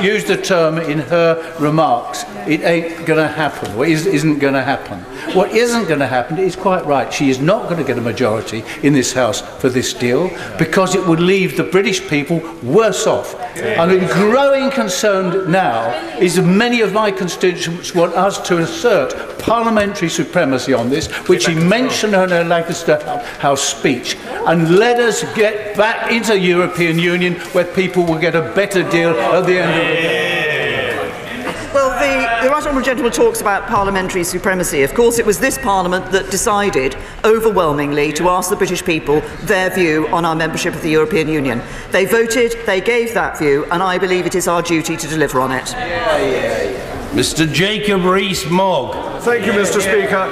used the term in her remarks, it ain't going to happen, or isn't going to happen. What isn't going to happen is quite right. She is not going to get a majority in this House for this deal because it would leave the British people worse off. And a growing concern now is that many of my constituents want us to assert parliamentary supremacy on this, which she mentioned in her Lancaster House speech, and let us get back into the European Union where people will get a better deal at the end of the day. Well, the right honourable gentleman talks about parliamentary supremacy. Of course, it was this Parliament that decided overwhelmingly to ask the British people their view on our membership of the European Union. They voted, they gave that view, and I believe it is our duty to deliver on it. Mr. Jacob Rees-Mogg. Thank you, Mr. Speaker.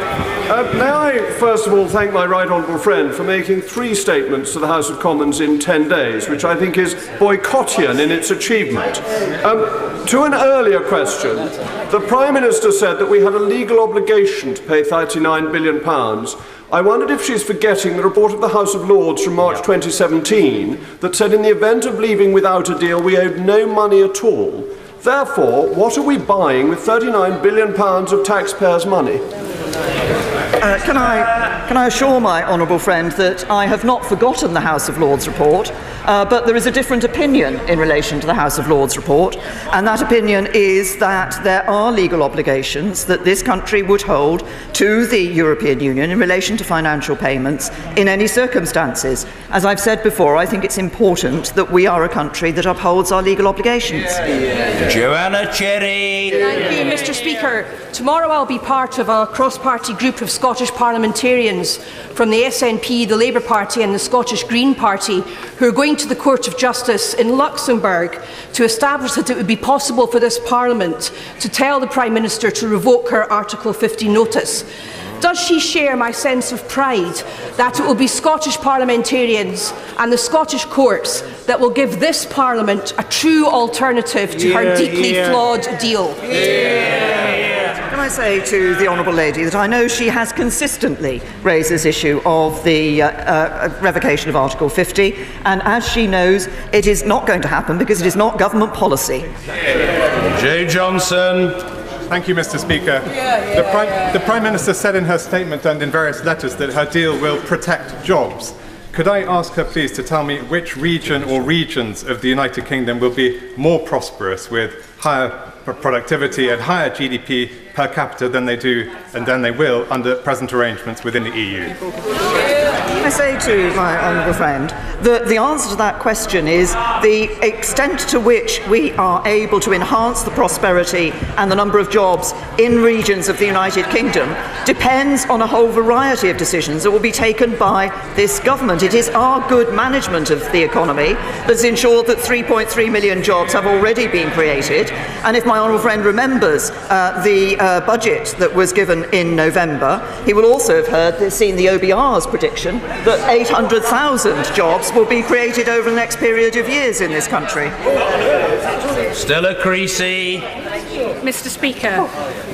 May I first of all thank my right honourable friend for making 3 statements to the House of Commons in 10 days, which I think is boycottian in its achievement. To an earlier question, the Prime Minister said that we had a legal obligation to pay £39 billion. I wondered if she's forgetting the report of the House of Lords from March 2017 that said in the event of leaving without a deal we owed no money at all. Therefore, what are we buying with £39 billion of taxpayers' money? Can I assure my honourable friend that I have not forgotten the House of Lords report, but there is a different opinion in relation to the House of Lords report, and that opinion is that there are legal obligations that this country would hold to the European Union in relation to financial payments in any circumstances. As I've said before, I think it's important that we are a country that upholds our legal obligations. Joanna Cherry. Thank you, Mr. Speaker. Tomorrow I'll be part of a cross-party group of Scottish parliamentarians from the SNP, the Labour Party and the Scottish Green Party who are going to the Court of Justice in Luxembourg to establish that it would be possible for this Parliament to tell the Prime Minister to revoke her Article 50 notice. Does she share my sense of pride that it will be Scottish parliamentarians and the Scottish courts that will give this Parliament a true alternative to her deeply flawed deal? Can I say to the Honourable Lady that I know she has consistently raised this issue of the revocation of Article 50, and as she knows, it is not going to happen because it is not government policy. Joe Johnson. Thank you, Mr. Speaker. The Prime Minister said in her statement and in various letters that her deal will protect jobs. Could I ask her, please, to tell me which region or regions of the United Kingdom will be more prosperous with higher productivity and higher GDP per capita than they do and than they will under present arrangements within the EU? I say to my honourable friend that the answer to that question is the extent to which we are able to enhance the prosperity and the number of jobs in regions of the United Kingdom depends on a whole variety of decisions that will be taken by this government. It is our good management of the economy that's ensured that 3.3 million jobs have already been created, and if my honourable friend remembers the budget that was given in November, he will also have seen the OBR's prediction that 800,000 jobs will be created over the next period of years in this country. Stella Creasy. Mr. Speaker,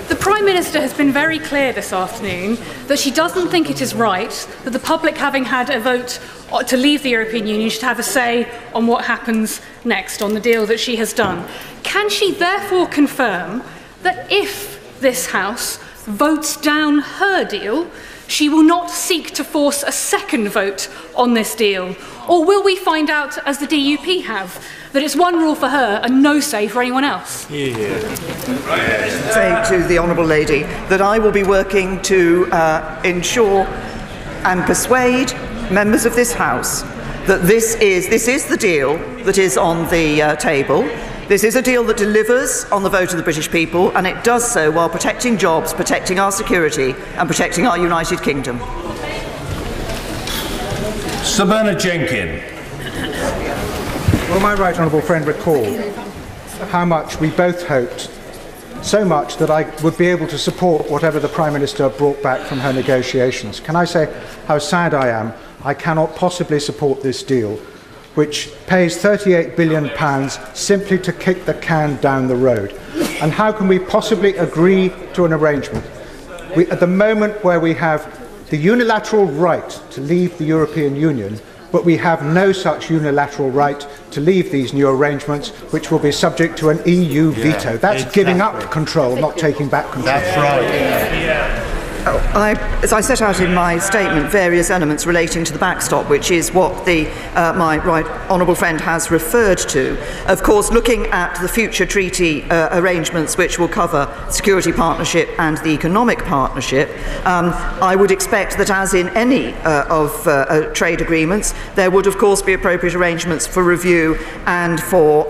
the Prime Minister has been very clear this afternoon that she doesn't think it is right that the public, having had a vote to leave the European Union, should have a say on what happens next on the deal that she has done. Can she therefore confirm that if this House votes down her deal, she will not seek to force a second vote on this deal? Or will we find out, as the DUP have, that it's one rule for her and no say for anyone else? Say to the Honourable Lady that I will be working to ensure and persuade members of this House that this is the deal that is on the table. This is a deal that delivers on the vote of the British people, and it does so while protecting jobs, protecting our security and protecting our United Kingdom. Sir Bernard Jenkin. Will my right honourable friend recall how much we both hoped, so much that I would be able to support whatever the Prime Minister brought back from her negotiations? Can I say how sad I am? I cannot possibly support this deal, which pays £38 billion simply to kick the can down the road. And how can we possibly agree to an arrangement at the moment where we have the unilateral right to leave the European Union, but we have no such unilateral right to leave these new arrangements, which will be subject to an EU veto? That's giving up control, not taking back control. That's right. As I set out in my statement, various elements relating to the backstop, which is what my right honourable friend has referred to. Of course, looking at the future treaty arrangements which will cover security partnership and the economic partnership, I would expect that, as in any trade agreements, there would of course be appropriate arrangements for review and for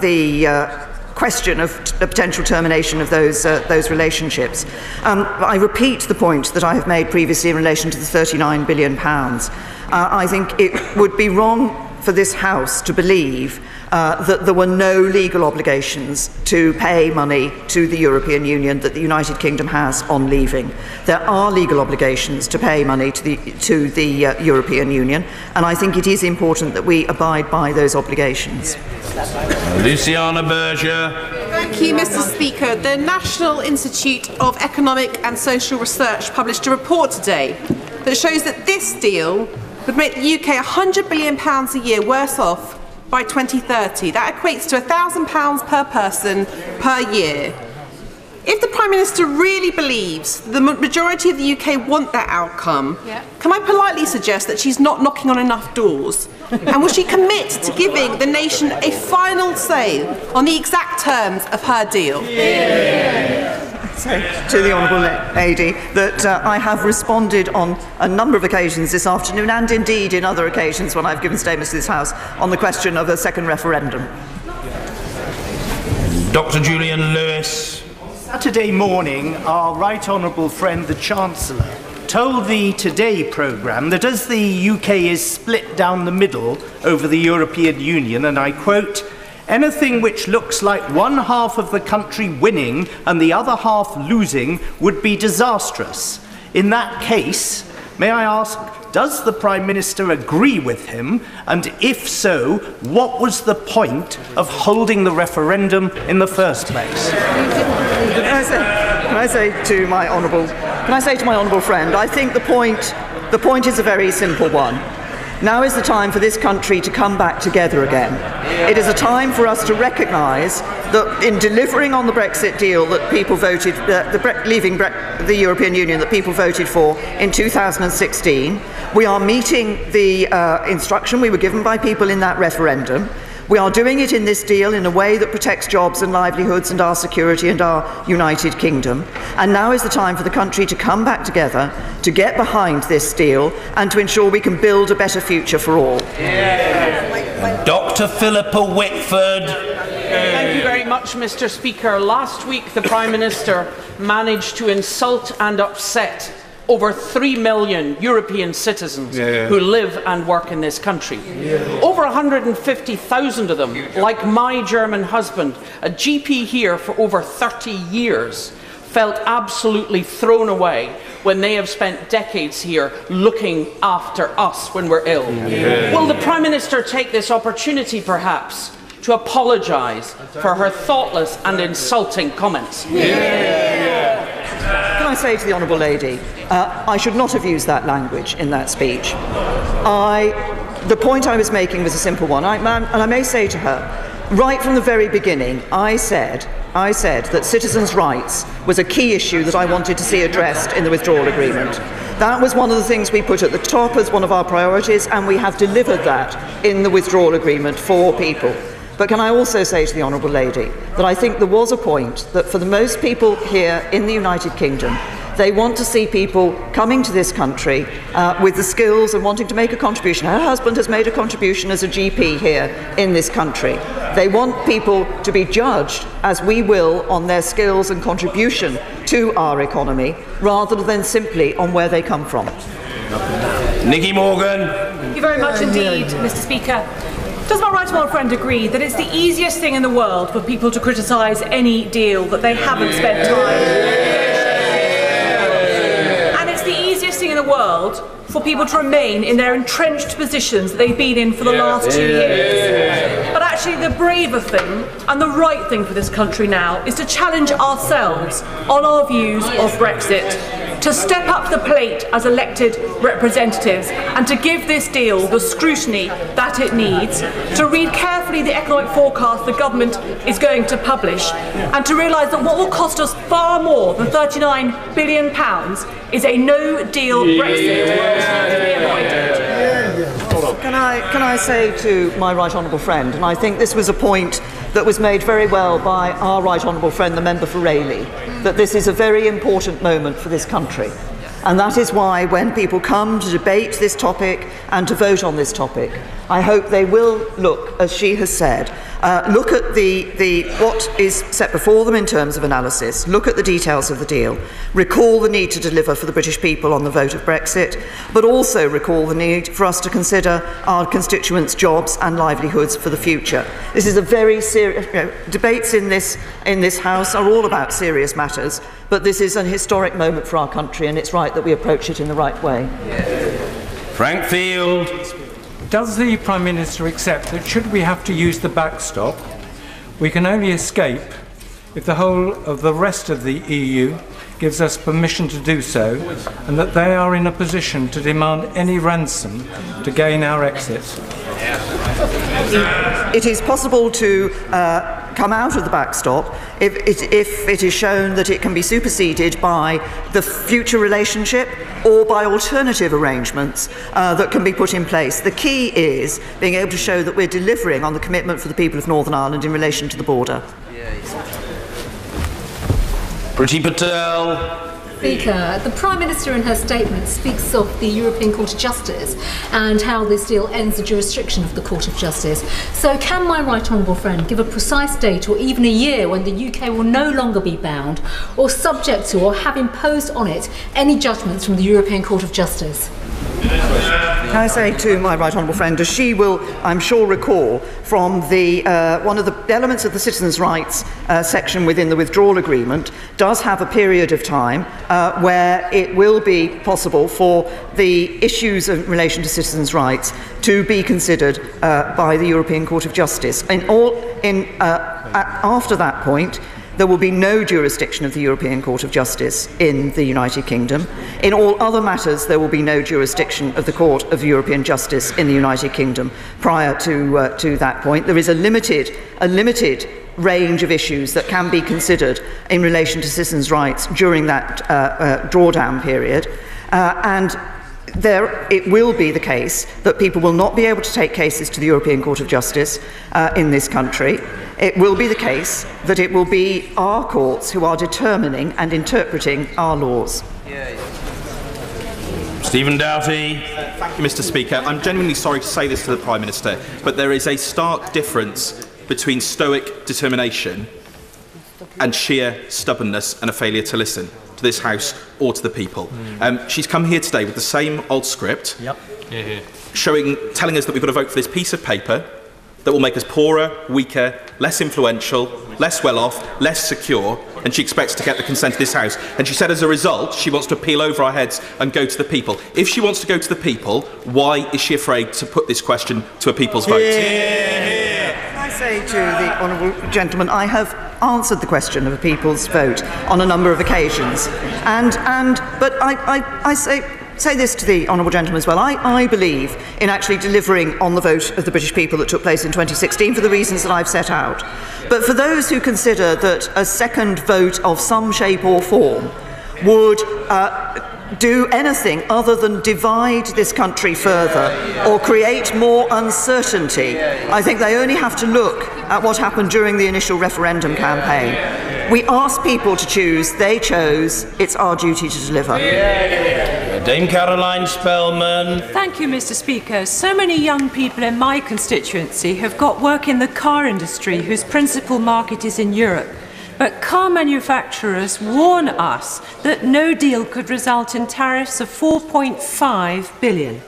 the question of the potential termination of those relationships. I repeat the point that I have made previously in relation to the £39 billion. I think it would be wrong for this House to believe that there were no legal obligations to pay money to the European Union that the United Kingdom has on leaving. There are legal obligations to pay money to the European Union, and I think it is important that we abide by those obligations. Luciana Berger. Thank you, Mr. Speaker. The National Institute of Economic and Social Research published a report today that shows that this deal would make the UK £100 billion a year worse off by 2030. That equates to £1,000 per person per year. If the Prime Minister really believes the majority of the UK want that outcome, can I politely suggest that she's not knocking on enough doors? And will she commit to giving the nation a final say on the exact terms of her deal? Say to the Honourable Lady that I have responded on a number of occasions this afternoon, and indeed in other occasions when I've given statements to this House, on the question of a second referendum. Dr. Julian Lewis. Saturday morning, our Right Honourable friend the Chancellor told the Today programme that as the UK is split down the middle over the European Union, and I quote, "Anything which looks like one half of the country winning and the other half losing would be disastrous. In that case, may I ask, does the Prime Minister agree with him? And if so, what was the point of holding the referendum in the first place?" Can I say to my honourable friend, I think the point is a very simple one. Now is the time for this country to come back together again. It is a time for us to recognise that in delivering on the Brexit deal that people voted, leaving the European Union that people voted for in 2016, we are meeting the instruction we were given by people in that referendum. We are doing it in this deal in a way that protects jobs and livelihoods and our security and our United Kingdom. And now is the time for the country to come back together, to get behind this deal and to ensure we can build a better future for all. Dr. Philippa Whitford. Thank you very much, Mr. Speaker. Last week, the Prime Minister managed to insult and upset over 3 million European citizens who live and work in this country. Over 150,000 of them, like my German husband, a GP here for over 30 years, felt absolutely thrown away when they have spent decades here looking after us when we're ill. Will the Prime Minister take this opportunity, perhaps, to apologise for her thoughtless and insulting comments? Can I say to the Honourable Lady, I should not have used that language in that speech. The point I was making was a simple one, and I may say to her, right from the very beginning, I said that citizens' rights was a key issue that I wanted to see addressed in the withdrawal agreement. That was one of the things we put at the top as one of our priorities, and we have delivered that in the withdrawal agreement for people. But can I also say to the Honourable Lady that I think there was a point that for the most people here in the United Kingdom, they want to see people coming to this country with the skills and wanting to make a contribution. Her husband has made a contribution as a GP here in this country. They want people to be judged, as we will, on their skills and contribution to our economy, rather than simply on where they come from. Nicky Morgan. Thank you very much indeed, Mr. Speaker. Does my right honourable friend agree that it's the easiest thing in the world for people to criticise any deal that they haven't spent time? And it's the easiest thing in the world for people to remain in their entrenched positions that they've been in for the last 2 years. But actually the braver thing and the right thing for this country now is to challenge ourselves on our views of Brexit, to step up to the plate as elected representatives and to give this deal the scrutiny that it needs, to read carefully the economic forecast the government is going to publish, and to realise that what will cost us far more than £39 billion is a no-deal Brexit. Can I say to my right honourable friend, and I think this was a point that was made very well by our right honourable friend, the member for Rayleigh, that this is a very important moment for this country. And that is why when people come to debate this topic and to vote on this topic, I hope they will look, as she has said, look at what is set before them in terms of analysis, look at the details of the deal, recall the need to deliver for the British people on the vote of Brexit, but also recall the need for us to consider our constituents' jobs and livelihoods for the future. This is a very serious, debates in this House are all about serious matters, but this is an historic moment for our country, and it's right that we approach it in the right way. Frank Field. Does the Prime Minister accept that should we have to use the backstop, we can only escape if the whole of the rest of the EU gives us permission to do so, and that they are in a position to demand any ransom to gain our exit? It is possible to come out of the backstop if it is shown that it can be superseded by the future relationship or by alternative arrangements that can be put in place. The key is being able to show that we're delivering on the commitment for the people of Northern Ireland in relation to the border. Priti Patel. Speaker, the Prime Minister in her statement speaks of the European Court of Justice and how this deal ends the jurisdiction of the Court of Justice. So can my right honourable friend give a precise date or even a year when the UK will no longer be bound or subject to or have imposed on it any judgments from the European Court of Justice? Can I say to my right honourable friend, as she will, I'm sure, recall from the one of the elements of the citizens' rights section within the withdrawal agreement does have a period of time where it will be possible for the issues in relation to citizens' rights to be considered by the European Court of Justice. After that point, there will be no jurisdiction of the European Court of Justice in the United Kingdom. In all other matters, there will be no jurisdiction of the Court of European Justice in the United Kingdom prior to that point. There is a limited range of issues that can be considered in relation to citizens' rights during that drawdown period. It will be the case that people will not be able to take cases to the European Court of Justice in this country. It will be the case that it will be our courts who are determining and interpreting our laws. Stephen Doughty. Thank you, Mr. Speaker. I'm genuinely sorry to say this to the Prime Minister, but there is a stark difference between stoic determination and sheer stubbornness and a failure to listen to this House or to the people. She's come here today with the same old script, telling us that we've got to vote for this piece of paper that will make us poorer, weaker, less influential, less well-off, less secure, and she expects to get the consent of this House. And she said as a result, she wants to peel over our heads and go to the people. If she wants to go to the people, why is she afraid to put this question to a people's vote? Can I say to the honourable gentleman, I have answered the question of a people's vote on a number of occasions. But I say this to the honourable gentleman as well. I believe in actually delivering on the vote of the British people that took place in 2016 for the reasons that I've set out. But for those who consider that a second vote of some shape or form would do anything other than divide this country further or create more uncertainty, I think they only have to look at what happened during the initial referendum campaign. We asked people to choose, they chose, it's our duty to deliver. Dame Caroline Spellman. Thank you, Mr. Speaker. So many young people in my constituency have got work in the car industry whose principal market is in Europe. But car manufacturers warn us that no deal could result in tariffs of 4.5 billion.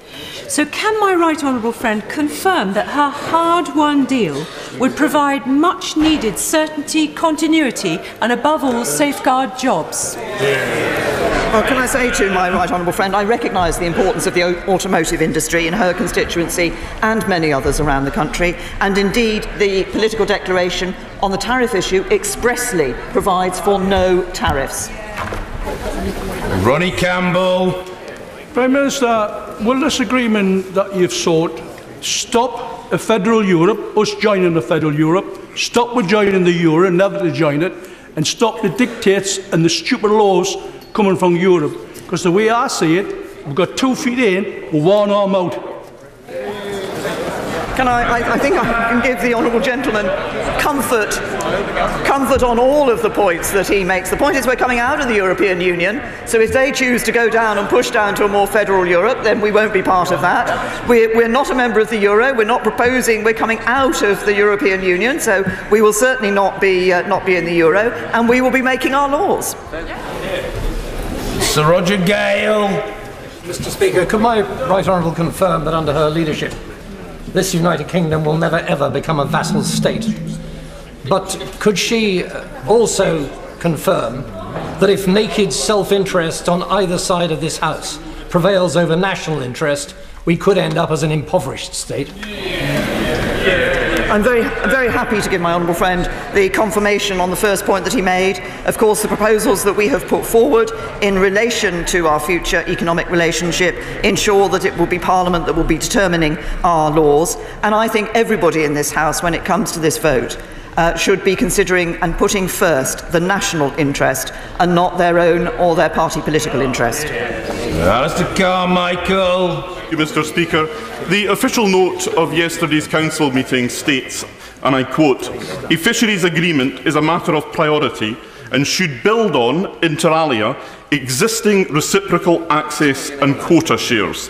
So can my right honourable friend confirm that her hard-won deal would provide much-needed certainty, continuity and, above all, safeguard jobs? Well, can I say to my right honourable friend, I recognise the importance of the automotive industry in her constituency and many others around the country, and indeed the political declaration on the tariff issue expressly provides for no tariffs. Ronnie Campbell. Prime Minister, will this agreement that you've sought stop a federal Europe, us joining a federal Europe, stop with joining the euro, never to join it, and stop the dictates and the stupid laws coming from Europe? Because the way I see it, we've got 2 feet in, with 1 arm out. I think I can give the honourable gentleman comfort on all of the points that he makes. The point is we're coming out of the European Union, so if they choose to go down and push down to a more federal Europe, then we won't be part of that. We're not a member of the euro. We're not proposing. We're coming out of the European Union, so we will certainly not be in the euro, and we will be making our laws. Sir Roger Gale. Mr. Speaker, could my right honourable confirm that under her leadership, this United Kingdom will never ever become a vassal state? But could she also confirm that if naked self-interest on either side of this House prevails over national interest, we could end up as an impoverished state? I'm very happy to give my honourable friend the confirmation on the first point that he made. Of course, the proposals that we have put forward in relation to our future economic relationship ensure that it will be Parliament that will be determining our laws. And I think everybody in this House, when it comes to this vote, should be considering and putting first the national interest and not their own or their party political interest. Mr. Carmichael. Thank you, Mr. Speaker. The official note of yesterday's Council meeting states, and I quote, "A fisheries agreement is a matter of priority and should build on, inter alia, existing reciprocal access and quota shares."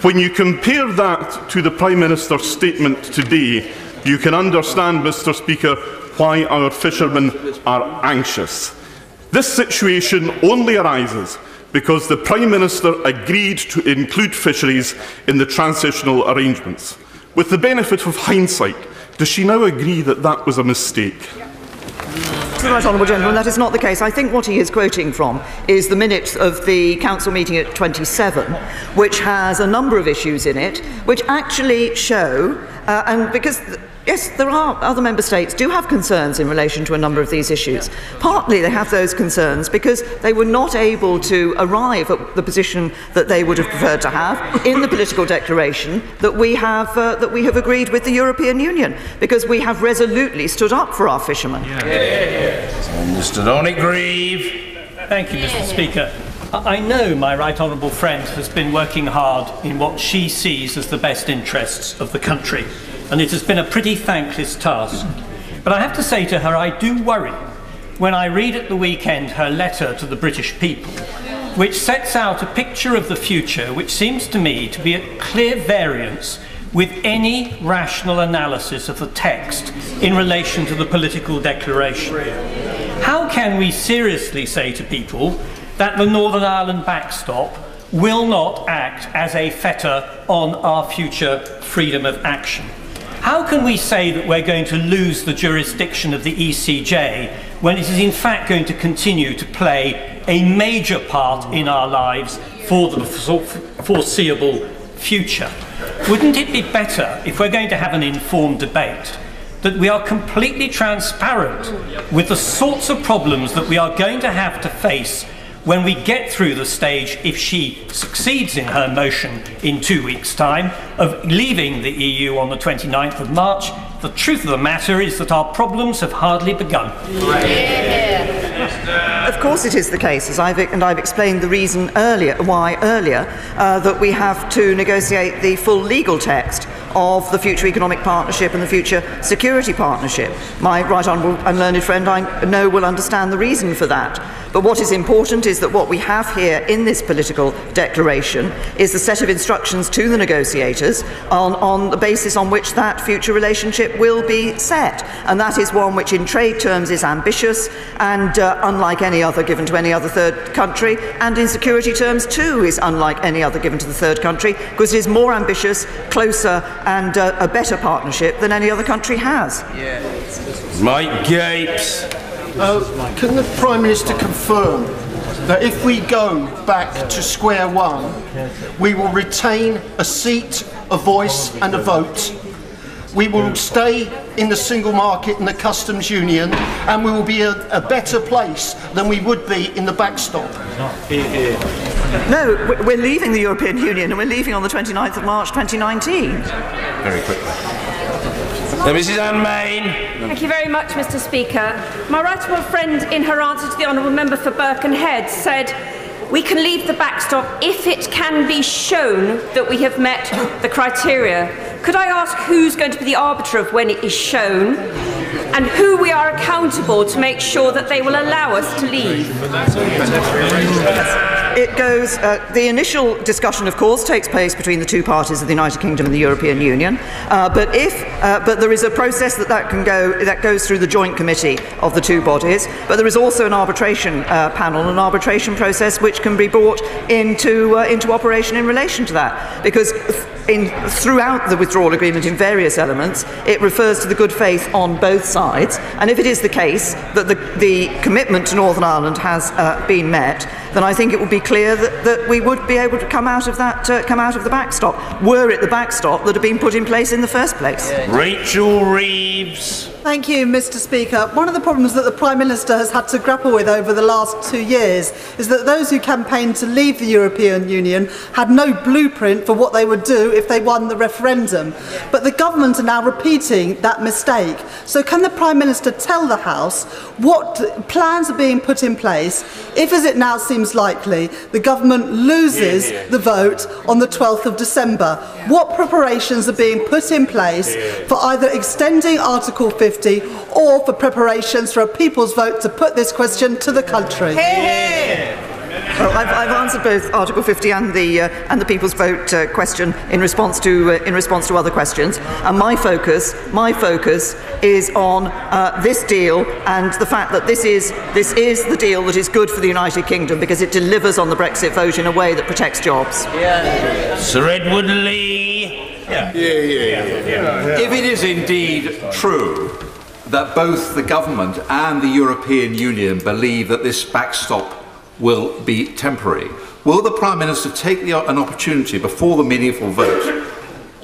When you compare that to the Prime Minister's statement today, you can understand, Mr. Speaker, why our fishermen are anxious. This situation only arises because the Prime Minister agreed to include fisheries in the transitional arrangements. With the benefit of hindsight, does she now agree that that was a mistake? The right honourable gentleman, that is not the case. I think what he is quoting from is the minutes of the Council meeting at 27, which has a number of issues in it, which actually show, and because yes, there are other member states do have concerns in relation to a number of these issues. Partly they have those concerns because they were not able to arrive at the position that they would have preferred to have in the political declaration that we have agreed with the European Union, because we have resolutely stood up for our fishermen. Mr. Donny-Grieve. Thank you, Mr. Speaker. I know my right honourable friend has been working hard in what she sees as the best interests of the country, and it has been a pretty thankless task. But I have to say to her, I do worry when I read at the weekend her letter to the British people, which sets out a picture of the future which seems to me to be at clear variance with any rational analysis of the text in relation to the political declaration. How can we seriously say to people that the Northern Ireland backstop will not act as a fetter on our future freedom of action? How can we say that we're going to lose the jurisdiction of the ECJ when it is in fact going to continue to play a major part in our lives for the foreseeable future? Wouldn't it be better, if we're going to have an informed debate, that we are completely transparent with the sorts of problems that we are going to have to face when we get through the stage, if she succeeds in her motion in 2 weeks' time, of leaving the EU on the 29th of March? The truth of the matter is that our problems have hardly begun. Of course it is the case, as I've explained the reason why earlier, that we have to negotiate the full legal text of the future economic partnership and the future security partnership. My right honourable and learned friend, I know, will understand the reason for that. But what is important is that what we have here in this political declaration is a set of instructions to the negotiators on the basis on which that future relationship will be set. And that is one which in trade terms is ambitious and unlike any other given to any other third country, and in security terms too is unlike any other given to the third country, because it is more ambitious, closer and a better partnership than any other country has. Mike Gapes. Can the Prime Minister confirm that if we go back to square one, we will retain a seat, a voice and a vote? We will stay in the single market and the customs union, and we will be a better place than we would be in the backstop. No, we're leaving the European Union, and we're leaving on the 29th of March 2019. Very quickly. Mrs. Anne Main. Thank you very much, Mr. Speaker. My right honourable friend, in her answer to the honourable member for Birkenhead, said we can leave the backstop if it can be shown that we have met the criteria. Could I ask who's going to be the arbiter of when it is shown, and who we are accountable to make sure that they will allow us to leave? It goes, the initial discussion, of course, takes place between the two parties of the United Kingdom and the European Union. But there is a process that goes through the joint committee of the two bodies. But there is also an arbitration panel, an arbitration process which can be brought into operation in relation to that. Because throughout the withdrawal agreement, in various elements, it refers to the good faith on both sides. And if it is the case that the commitment to Northern Ireland has been met, then I think it would be clear that we would be able to come out of that, come out of the backstop, were it the backstop that had been put in place in the first place. Rachel Reeves. Thank you, Mr. Speaker. One of the problems that the Prime Minister has had to grapple with over the last 2 years is that those who campaigned to leave the European Union had no blueprint for what they would do if they won the referendum. But the government are now repeating that mistake. So can the Prime Minister tell the House what plans are being put in place if, as it now seems likely, the government loses the vote on the 12th of December? What preparations are being put in place for either extending Article 50 or for preparations for a people's vote to put this question to the country? Well, I've answered both Article 50 and the People's Vote question in response to other questions. And my focus is on this deal and the fact that this is the deal that is good for the United Kingdom because it delivers on the Brexit vote in a way that protects jobs. Sir Edward Lee. If it is indeed true that both the government and the European Union believe that this backstop will be temporary, will the Prime Minister take an opportunity before the meaningful vote,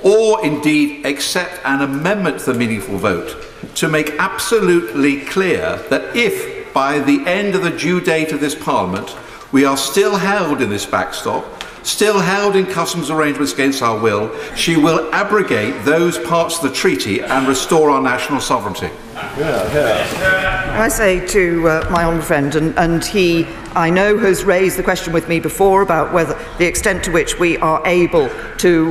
or indeed accept an amendment to the meaningful vote, to make absolutely clear that if by the end of the due date of this Parliament we are still held in this backstop, still held in customs arrangements against our will, she will abrogate those parts of the treaty and restore our national sovereignty? I say to my honourable friend, and he, I know, has raised the question with me before about whether the extent to which we are able to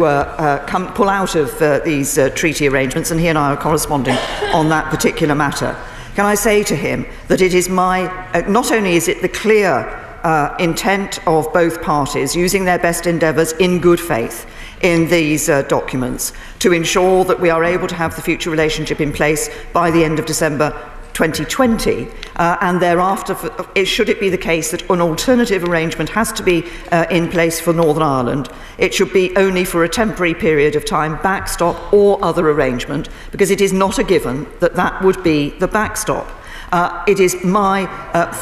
pull out of these treaty arrangements, and he and I are corresponding on that particular matter. Can I say to him that it is not only is it the clear intent of both parties using their best endeavours in good faith in these documents to ensure that we are able to have the future relationship in place by the end of December 2020, and thereafter, should it be the case that an alternative arrangement has to be in place for Northern Ireland, it should be only for a temporary period of time, backstop or other arrangement, because it is not a given that that would be the backstop. It is my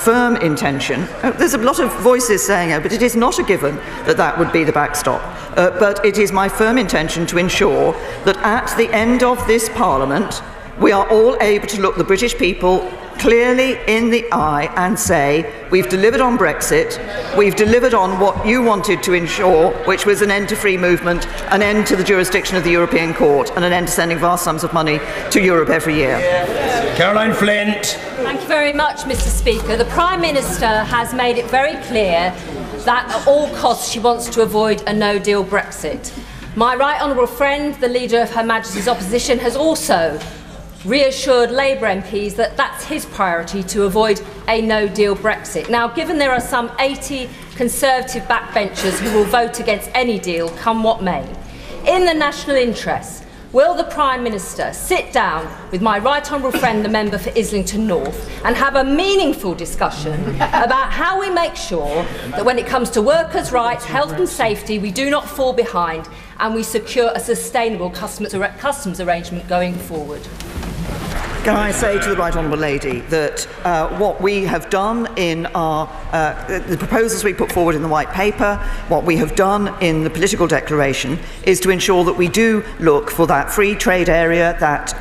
firm intention, there's a lot of voices saying it, but it is not a given that that would be the backstop. But it is my firm intention to ensure that at the end of this Parliament, we are all able to look the British people clearly in the eye and say, we've delivered on Brexit, we've delivered on what you wanted to ensure, which was an end to free movement, an end to the jurisdiction of the European Court, and an end to sending vast sums of money to Europe every year. Caroline Flint. Thank you very much, Mr. Speaker. The Prime Minister has made it very clear that at all costs she wants to avoid a no-deal Brexit. My right honourable friend, the Leader of Her Majesty's Opposition, has also reassured Labour MPs that that's his priority, to avoid a no-deal Brexit. Now, given there are some 80 Conservative backbenchers who will vote against any deal, come what may, in the national interest, will the Prime Minister sit down with my right honourable friend, the member for Islington North, and have a meaningful discussion about how we make sure that when it comes to workers' rights, health and safety, we do not fall behind and we secure a sustainable customs arrangement going forward? Can I say to the Right Honourable Lady that what we have done in the proposals we put forward in the White Paper, what we have done in the political declaration, is to ensure that we do look for that free trade area, that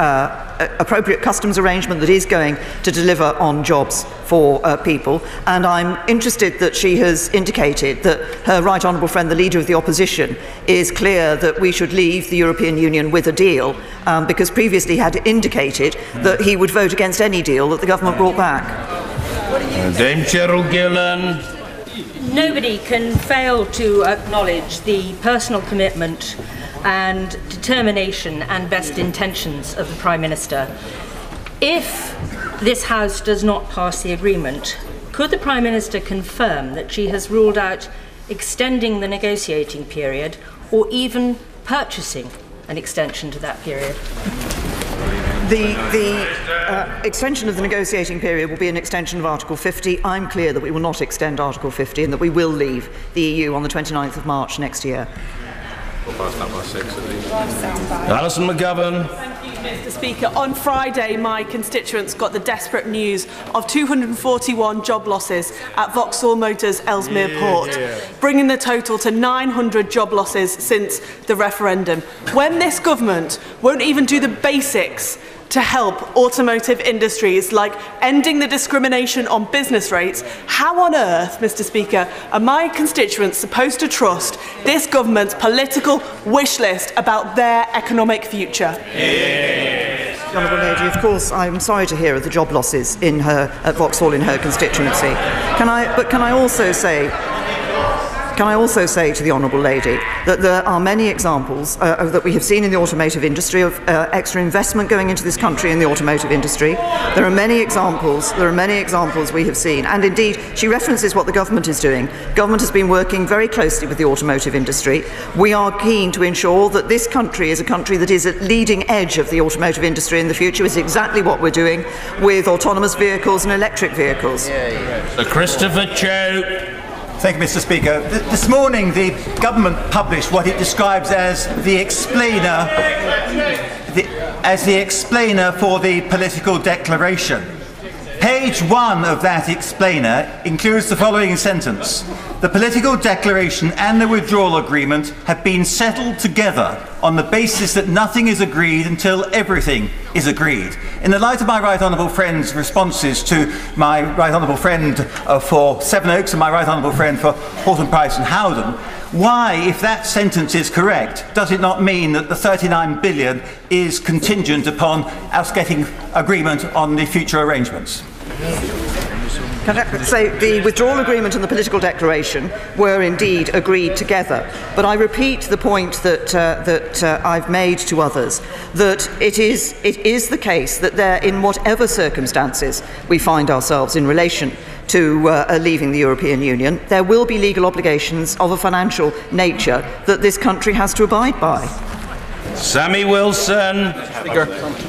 appropriate customs arrangement that is going to deliver on jobs for people. And I'm interested that she has indicated that her Right Honourable friend, the Leader of the Opposition, is clear that we should leave the European Union with a deal, because previously he had indicated that he would vote against any deal that the government brought back. Dame Cheryl Gillan. Nobody can fail to acknowledge the personal commitment and determination and best intentions of the Prime Minister. If this House does not pass the agreement, could the Prime Minister confirm that she has ruled out extending the negotiating period or even purchasing an extension to that period? The extension of the negotiating period will be an extension of Article 50. I'm clear that we will not extend Article 50 and that we will leave the EU on the 29th of March next year. Alison McGovern. Thank Mr. Speaker, on Friday my constituents got the desperate news of 241 job losses at Vauxhall Motors Ellesmere Port, bringing the total to 900 job losses since the referendum. When this government won't even do the basics to help automotive industries, like ending the discrimination on business rates, how on earth, Mr. Speaker, are my constituents supposed to trust this government's political wish list about their economic future? The Honourable Lady, of course, I'm sorry to hear of the job losses at Vauxhall in her constituency. Can I also say to the Honourable Lady that there are many examples that we have seen in the automotive industry of extra investment going into this country in the automotive industry. There are many examples we have seen, and indeed she references what the government is doing. Government has been working very closely with the automotive industry. We are keen to ensure that this country is a country that is at leading edge of the automotive industry in the future. Is exactly what we're doing with autonomous vehicles and electric vehicles. Sir Christopher Chope. Thank you, Mr. Speaker. This morning, the government published what it describes as the explainer for the political declaration. Page 1 of that explainer includes the following sentence: "The political declaration and the withdrawal agreement have been settled together on the basis that nothing is agreed until everything is agreed." In the light of my right honourable friend's responses to my right honourable friend for Sevenoaks and my right honourable friend for Horton Price and Howden, why, if that sentence is correct, does it not mean that the 39 billion is contingent upon us getting agreement on the future arrangements? Can I say the withdrawal agreement and the political declaration were indeed agreed together, but I repeat the point that I've made to others, that it is the case that there, in whatever circumstances we find ourselves in relation to leaving the European Union, there will be legal obligations of a financial nature that this country has to abide by. Sammy Wilson. Speaker,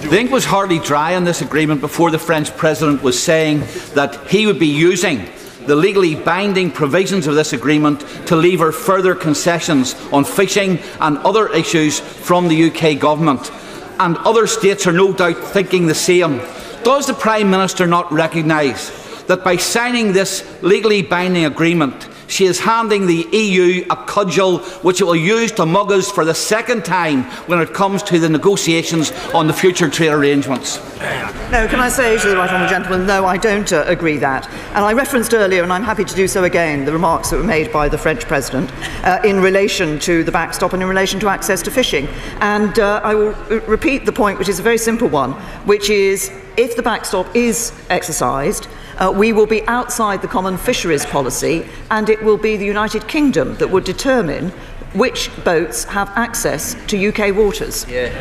the ink was hardly dry on this agreement before the French President was saying that he would be using the legally binding provisions of this agreement to lever further concessions on fishing and other issues from the UK government. And other states are no doubt thinking the same. Does the Prime Minister not recognise that by signing this legally binding agreement, she is handing the EU a cudgel which it will use to mug us for the second time when it comes to the negotiations on the future trade arrangements? No, can I say to the right honourable gentleman, no, I don't agree that. And I referenced earlier, and I'm happy to do so again, the remarks that were made by the French President in relation to the backstop and in relation to access to fishing. And I will repeat the point, which is a very simple one, which is if the backstop is exercised, we will be outside the common fisheries policy, and it will be the United Kingdom that would determine which boats have access to UK waters. Stephen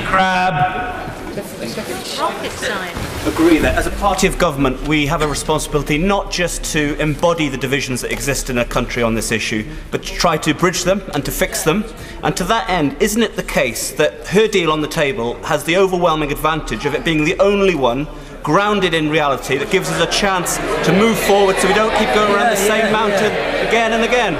Crabb. Agree that as a party of government we have a responsibility not just to embody the divisions that exist in a country on this issue, but to try to bridge them and to fix them. And to that end, isn't it the case that her deal on the table has the overwhelming advantage of it being the only one grounded in reality that gives us a chance to move forward so we don't keep going around the same mountain again and again?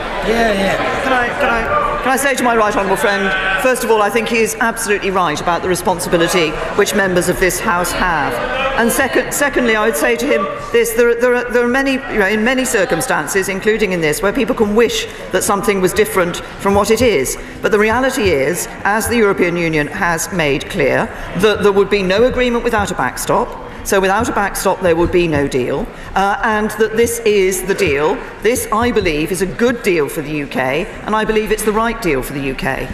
Can I say to my right honourable friend, first of all, I think he is absolutely right about the responsibility which members of this House have. And secondly, I would say to him this: there are many, in many circumstances, including in this, where people can wish that something was different from what it is. But the reality is, as the European Union has made clear, that there would be no agreement without a backstop. So without a backstop there would be no deal, and that this is the deal. This, I believe, is a good deal for the UK, and I believe it's the right deal for the UK.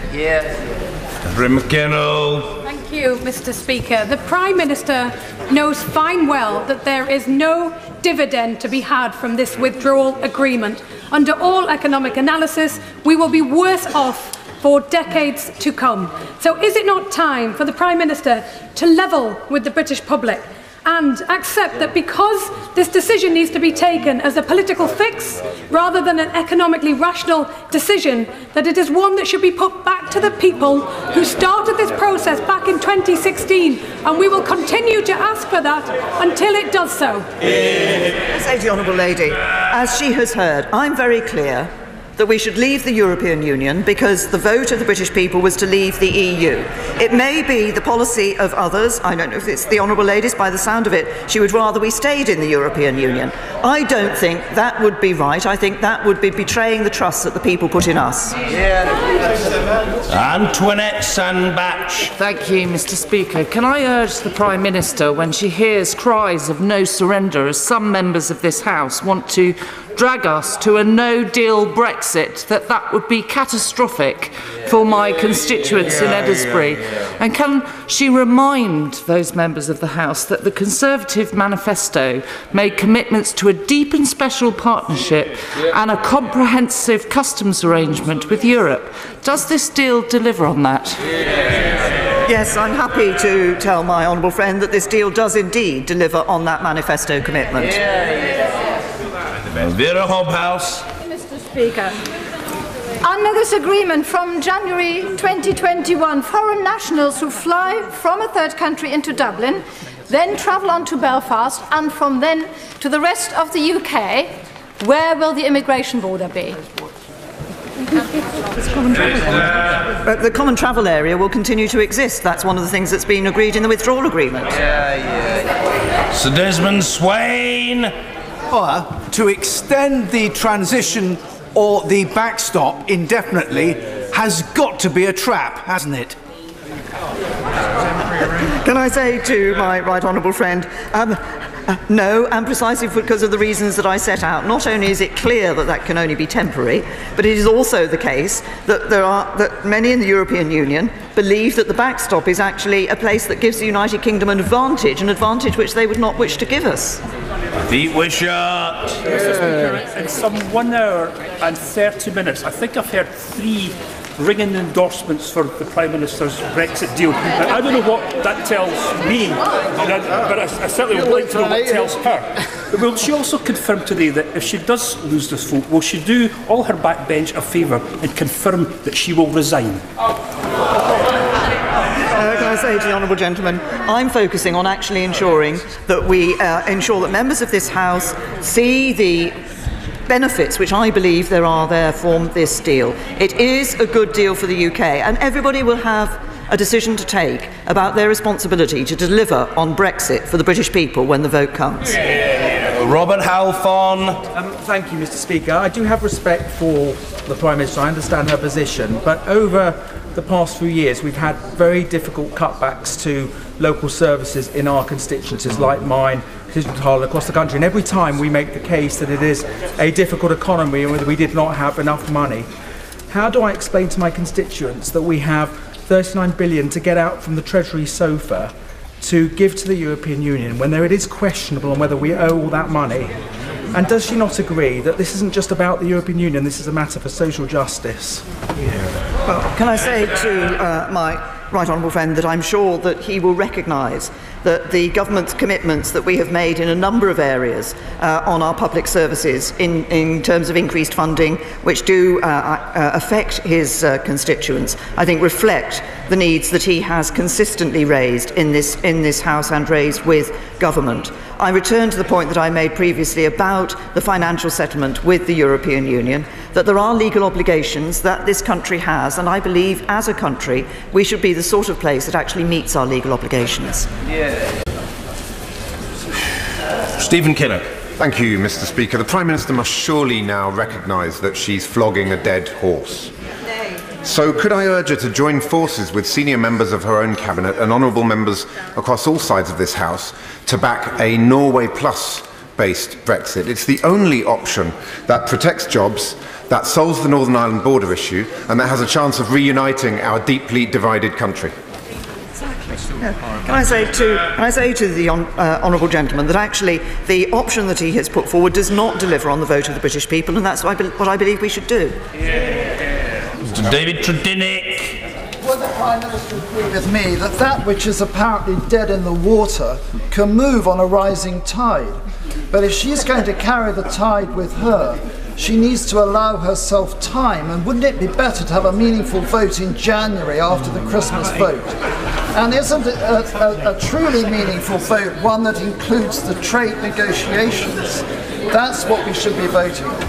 McKinnell. Thank you, Mr. Speaker. The Prime Minister knows fine well that there is no dividend to be had from this withdrawal agreement. Under all economic analysis, we will be worse off for decades to come. So is it not time for the Prime Minister to level with the British public and accept that because this decision needs to be taken as a political fix rather than an economically rational decision, that it is one that should be put back to the people who started this process back in 2016, and we will continue to ask for that until it does so. I say to the Honourable Lady, as she has heard, I'm very clear that we should leave the European Union because the vote of the British people was to leave the EU. It may be the policy of others. I don't know if it's the Honourable Lady's. By the sound of it, she would rather we stayed in the European Union. I don't think that would be right. I think that would be betraying the trust that the people put in us. Antoinette Sandbach. Thank you, Mr. Speaker. Can I urge the Prime Minister, when she hears cries of no surrender, as some members of this House want to drag us to a no-deal Brexit, that would be catastrophic for my constituents in Edinburgh? And can she remind those members of the House that the Conservative manifesto made commitments to a deep and special partnership and a comprehensive customs arrangement with Europe? Does this deal deliver on that? Yes, I'm happy to tell my honourable friend that this deal does indeed deliver on that manifesto commitment. Vera Hobhouse. Mr. Speaker, under this agreement from January 2021, foreign nationals who fly from a third country into Dublin, then travel on to Belfast, and from then to the rest of the UK, where will the immigration border be? The common travel area will continue to exist. That's one of the things that's been agreed in the withdrawal agreement. Sir Desmond Swain. To extend the transition or the backstop indefinitely has got to be a trap, hasn't it? Can I say to my right honourable friend, no, and precisely because of the reasons that I set out. Not only is it clear that that can only be temporary, but it is also the case that that many in the European Union believe that the backstop is actually a place that gives the United Kingdom an advantage which they would not wish to give us. Feet were shut. Mr. Speaker, in some 1 hour and 30 minutes, I think I've heard 3 ringing endorsements for the Prime Minister's Brexit deal. Now, I don't know what that tells me, but I certainly would like to know what it tells her. But will she also confirm today that if she does lose this vote, will she do all her backbench a favour and confirm that she will resign? Can I say to the honourable gentleman, I'm focusing on actually ensuring that we ensure that members of this House see the benefits which I believe there are there from this deal. It is a good deal for the UK, and everybody will have a decision to take about their responsibility to deliver on Brexit for the British people when the vote comes. Robert Halfon. Thank you, Mr. Speaker. I do have respect for the Prime Minister. I understand her position, but over the past few years we've had very difficult cutbacks to local services in our constituencies like mine, across the country, and every time we make the case that it is a difficult economy and we did not have enough money. How do I explain to my constituents that we have 39 billion to get out from the Treasury sofa to give to the European Union when it is questionable on whether we owe all that money? And does she not agree that this isn't just about the European Union, this is a matter for social justice? Well, can I say to my right honourable friend that I'm sure that he will recognise that the government's commitments that we have made in a number of areas on our public services in terms of increased funding, which do affect his constituents, I think reflect the needs that he has consistently raised in this House and raised with government. I return to the point that I made previously about the financial settlement with the European Union, that there are legal obligations that this country has, and I believe as a country we should be the sort of place that actually meets our legal obligations. Stephen Kinnock. Thank you, Mr. Speaker. The Prime Minister must surely now recognise that she's flogging a dead horse. So could I urge her to join forces with senior members of her own cabinet and honourable members across all sides of this House to back a Norway Plus-based Brexit? It's the only option that protects jobs, that solves the Northern Ireland border issue, and that has a chance of reuniting our deeply divided country. Can I say to the honourable gentleman that actually the option that he has put forward does not deliver on the vote of the British people, and that's what I believe we should do. David Tredinnick. Would the Prime Minister agree with me that that which is apparently dead in the water can move on a rising tide? But if she's going to carry the tide with her, she needs to allow herself time, and wouldn't it be better to have a meaningful vote in January after the Christmas vote? And isn't it a truly meaningful vote one that includes the trade negotiations? That's what we should be voting on.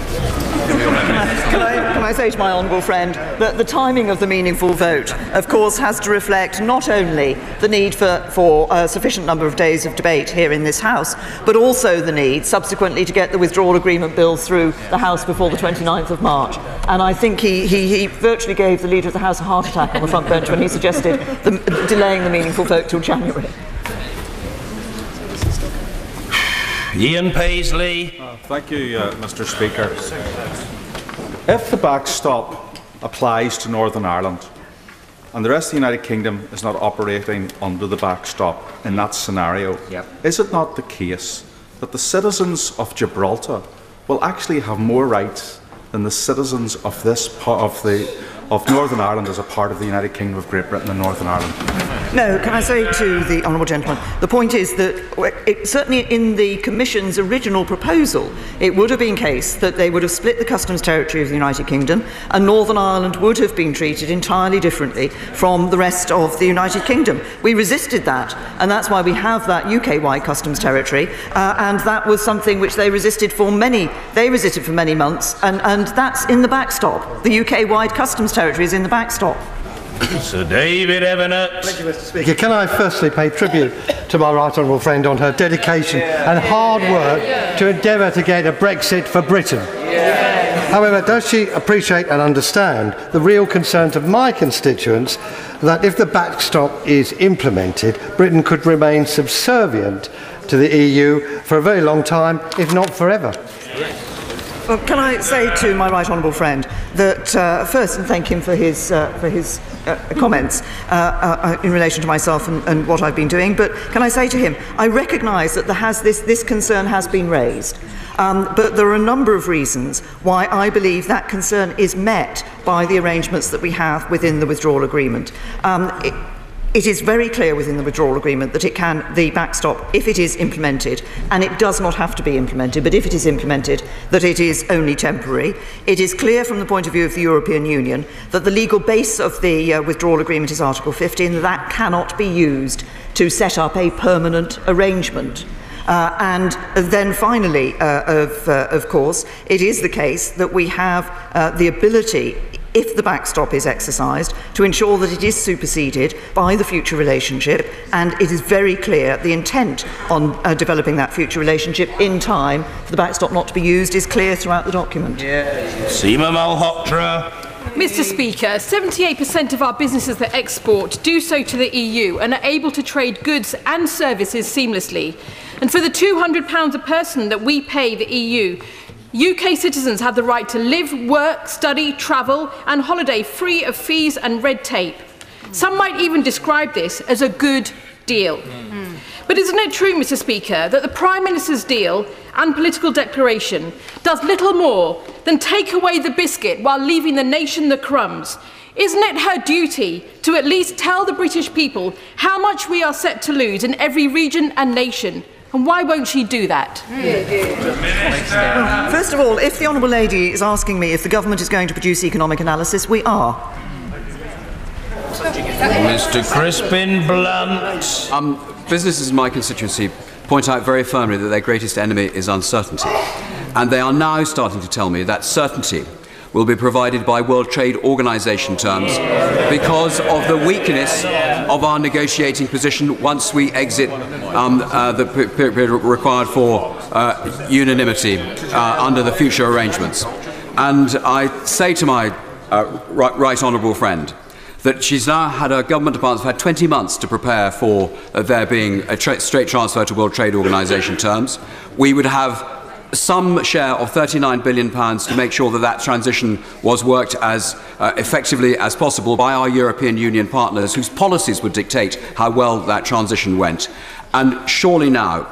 Can I I say to my honourable friend that the timing of the meaningful vote, of course, has to reflect not only the need for a sufficient number of days of debate here in this House, but also the need subsequently to get the withdrawal agreement bill through the House before the 29th of March. And I think he virtually gave the Leader of the House a heart attack on the front bench when he suggested delaying the meaningful vote till January. Ian Paisley. Thank you, Mr. Speaker. If the backstop applies to Northern Ireland and the rest of the United Kingdom is not operating under the backstop in that scenario, is it not the case that the citizens of Gibraltar will actually have more rights than the citizens of this part of Northern Ireland as a part of the United Kingdom of Great Britain and Northern Ireland? No, can I say to the honourable gentleman, the point is that certainly in the Commission's original proposal, it would have been the case that they would have split the customs territory of the United Kingdom, and Northern Ireland would have been treated entirely differently from the rest of the United Kingdom. We resisted that, and that's why we have that UK-wide customs territory, and that was something which they resisted for many months, and that's in the backstop. The UK-wide customs territory is in the backstop. Sir David Evanet. Thank you, Mr. Speaker. Can I firstly pay tribute to my right honourable friend on her dedication and hard work to endeavour to get a Brexit for Britain? However, does she appreciate and understand the real concerns of my constituents that if the backstop is implemented, Britain could remain subservient to the EU for a very long time, if not forever? Well, can I say to my right honourable friend that first, and thank him for his comments in relation to myself and what I've been doing, but can I say to him, I recognise that this concern has been raised, but there are a number of reasons why I believe that concern is met by the arrangements that we have within the withdrawal agreement. It is very clear within the withdrawal agreement that the backstop, if it is implemented, and it does not have to be implemented, but if it is implemented, that it is only temporary. It is clear from the point of view of the European Union that the legal base of the withdrawal agreement is Article 50, and that cannot be used to set up a permanent arrangement. And then finally, of course, it is the case that we have the ability, if the backstop is exercised, to ensure that it is superseded by the future relationship, and it is very clear the intent on developing that future relationship in time for the backstop not to be used is clear throughout the document. Seema Malhotra. Mr. Speaker, 78% of our businesses that export do so to the EU and are able to trade goods and services seamlessly. And for the £200 a person that we pay the EU, UK citizens have the right to live, work, study, travel and holiday free of fees and red tape. Some might even describe this as a good deal. But isn't it true, Mr. Speaker, that the Prime Minister's deal and political declaration does little more than take away the biscuit while leaving the nation the crumbs? Isn't it her duty to at least tell the British people how much we are set to lose in every region and nation? And why won't she do that? Well, first of all, if the Honourable Lady is asking me if the government is going to produce economic analysis, we are. Mr. Crispin Blunt. Businesses in my constituency point out very firmly that their greatest enemy is uncertainty. And they are now starting to tell me that certainty will be provided by World Trade Organization terms because of the weakness of our negotiating position once we exit the period required for unanimity under the future arrangements. And I say to my right honourable friend that she's now had her government departments have had 20 months to prepare for there being a straight transfer to World Trade Organization terms. We would have some share of £39 billion to make sure that that transition was worked as effectively as possible by our European Union partners, whose policies would dictate how well that transition went. And surely now,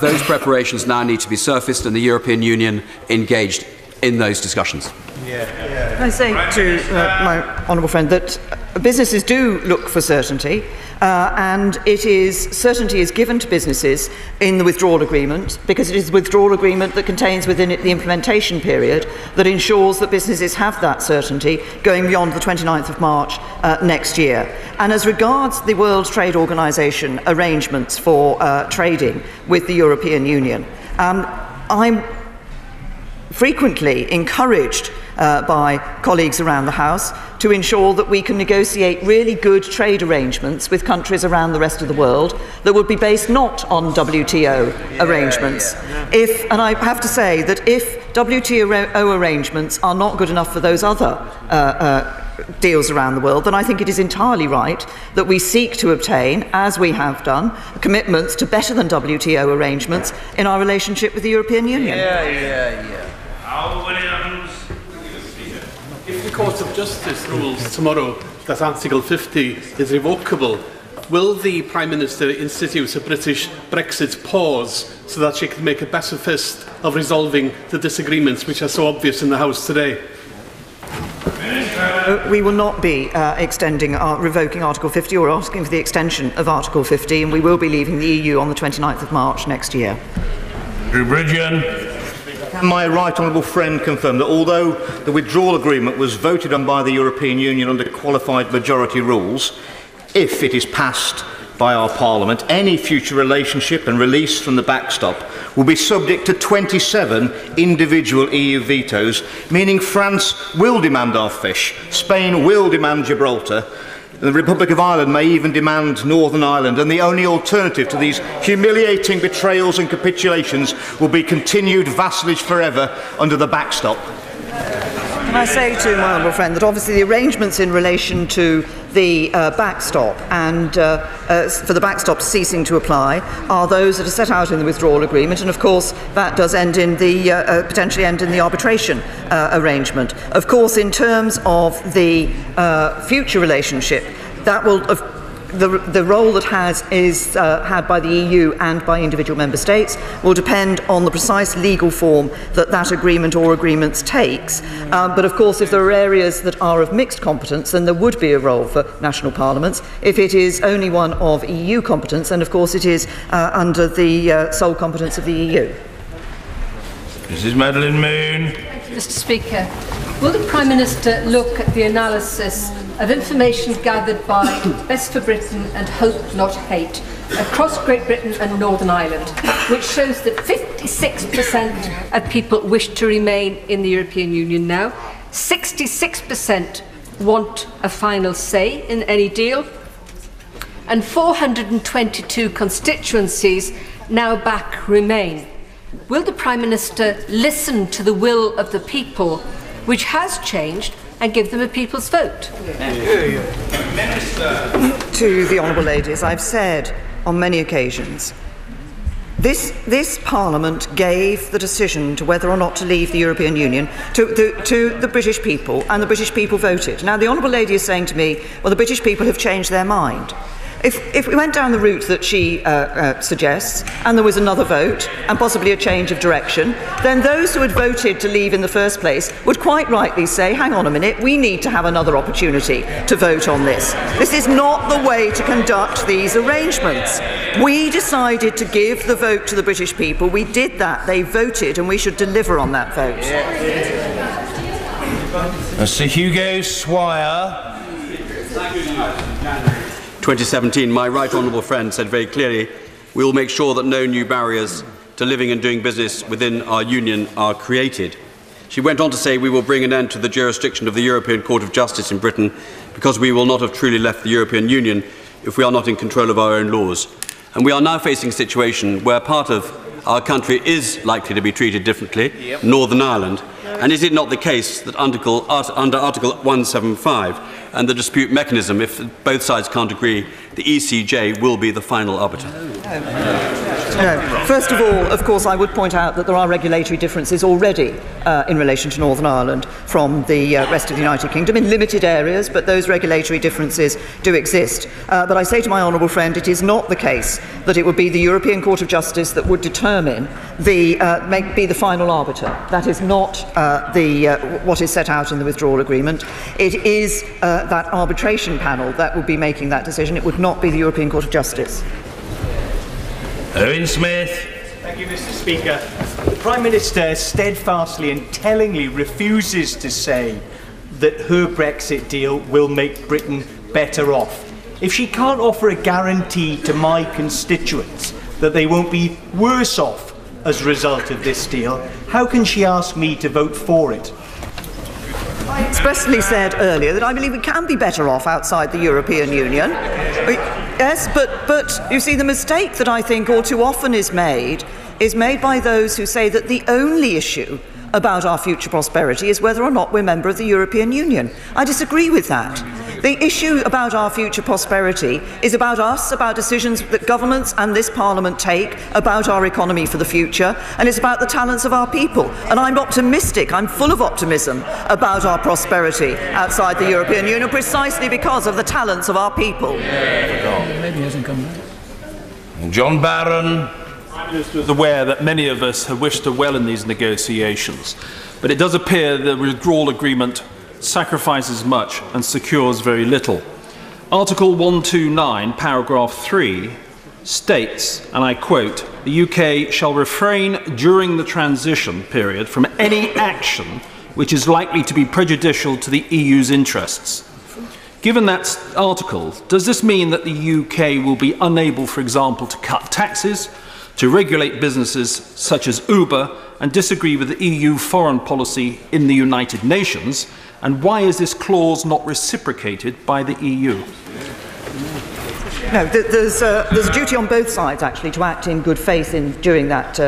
those preparations now need to be surfaced and the European Union engaged in those discussions. I say to my honourable friend that businesses do look for certainty, and certainty is given to businesses in the withdrawal agreement because it is the withdrawal agreement that contains within it the implementation period that ensures that businesses have that certainty going beyond the 29th of March next year. And as regards the World Trade Organization arrangements for trading with the European Union, I'm frequently encouraged by colleagues around the House to ensure that we can negotiate really good trade arrangements with countries around the rest of the world that would be based not on WTO arrangements. And I have to say that if WTO arrangements are not good enough for those other deals around the world, then I think it is entirely right that we seek to obtain, as we have done, commitments to better than WTO arrangements in our relationship with the European Union. If the Court of Justice rules tomorrow that Article 50 is revocable, will the Prime Minister institute a British Brexit pause so that she can make a better fist of resolving the disagreements which are so obvious in the House today? We will not be revoking Article 50 or asking for the extension of Article 50, and we will be leaving the EU on the 29th of March next year. Can my right honourable friend confirm that although the withdrawal agreement was voted on by the European Union under qualified majority rules, if it is passed by our Parliament, any future relationship and release from the backstop will be subject to 27 individual EU vetoes, meaning France will demand our fish, Spain will demand Gibraltar, the Republic of Ireland may even demand Northern Ireland, and the only alternative to these humiliating betrayals and capitulations will be continued vassalage forever under the backstop. Can I say to my honourable friend that obviously the arrangements in relation to the backstop and for the backstop ceasing to apply are those that are set out in the withdrawal agreement, and of course that does end in the potentially end in the arbitration arrangement. Of course, in terms of the future relationship, that will the role that is had by the EU and by individual member states will depend on the precise legal form that agreement or agreements takes. But of course, if there are areas that are of mixed competence, then there would be a role for national parliaments. If it is only one of EU competence, then of course it is under the sole competence of the EU. Mrs. Madeleine Moon. Thank you, Mr. Speaker. Will the Prime Minister look at the analysis of information gathered by Best for Britain and Hope Not Hate across Great Britain and Northern Ireland, which shows that 56% of people wish to remain in the European Union now, 66% want a final say in any deal, and 422 constituencies now back Remain. Will the Prime Minister listen to the will of the people, which has changed, and give them a people's vote? To the honourable ladies, I've said on many occasions, this Parliament gave the decision to whether or not to leave the European Union to the British people, and the British people voted. Now, the honourable lady is saying to me, well, the British people have changed their mind. If we went down the route that she suggests, and there was another vote, and possibly a change of direction, then those who had voted to leave in the first place would quite rightly say, hang on a minute, we need to have another opportunity to vote on this. This is not the way to conduct these arrangements. We decided to give the vote to the British people. We did that. They voted, and we should deliver on that vote. Mr. Hugo Swire. 2017, my right honourable friend said very clearly, we will make sure that no new barriers to living and doing business within our union are created. She went on to say we will bring an end to the jurisdiction of the European Court of Justice in Britain because we will not have truly left the European Union if we are not in control of our own laws. And we are now facing a situation where part of our country is likely to be treated differently, Northern Ireland. And is it not the case that under Article 175 and the dispute mechanism, if both sides can't agree, the ECJ will be the final arbiter? First of all, of course, I would point out that there are regulatory differences already in relation to Northern Ireland from the rest of the United Kingdom in limited areas, but those regulatory differences do exist. But I say to my honourable friend, it is not the case that it would be the European Court of Justice that would determine be the final arbiter. That is not what is set out in the withdrawal agreement. It is that arbitration panel that would be making that decision. It would not be the European Court of Justice. Owen Smith. Thank you, Mr. Speaker. The Prime Minister steadfastly and tellingly refuses to say that her Brexit deal will make Britain better off. If she can't offer a guarantee to my constituents that they won't be worse off as a result of this deal, how can she ask me to vote for it? I expressly said earlier that I believe we can be better off outside the European Union. Yes, but you see, the mistake that I think all too often is made by those who say that the only issue about our future prosperity is whether or not we're a member of the European Union. I disagree with that. The issue about our future prosperity is about us, about decisions that governments and this Parliament take about our economy for the future, and it's about the talents of our people. And I'm optimistic, I'm full of optimism about our prosperity outside the European Union, precisely because of the talents of our people. Maybe he hasn't come back. John Barron. Prime Minister is aware that many of us have wished her well in these negotiations, but it does appear the withdrawal agreement sacrifices much and secures very little. Article 129, paragraph 3 states, and I quote, "The UK shall refrain during the transition period from any action which is likely to be prejudicial to the EU's interests." Given that article, does this mean that the UK will be unable, for example, to cut taxes, to regulate businesses such as Uber, and disagree with the EU foreign policy in the United Nations? And why is this clause not reciprocated by the EU? No, there's a duty on both sides, actually, to act in good faith during that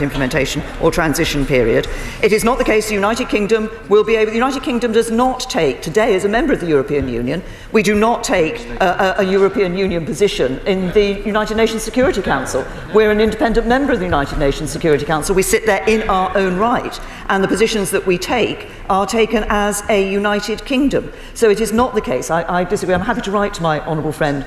implementation or transition period. It is not the case the United Kingdom will be able. The United Kingdom does not take, today as a member of the European Union, we do not take a European Union position in the United Nations Security Council. We're an independent member of the United Nations Security Council. We sit there in our own right, and the positions that we take are taken as a United Kingdom. So it is not the case. I disagree. I'm happy to write to my honourable friend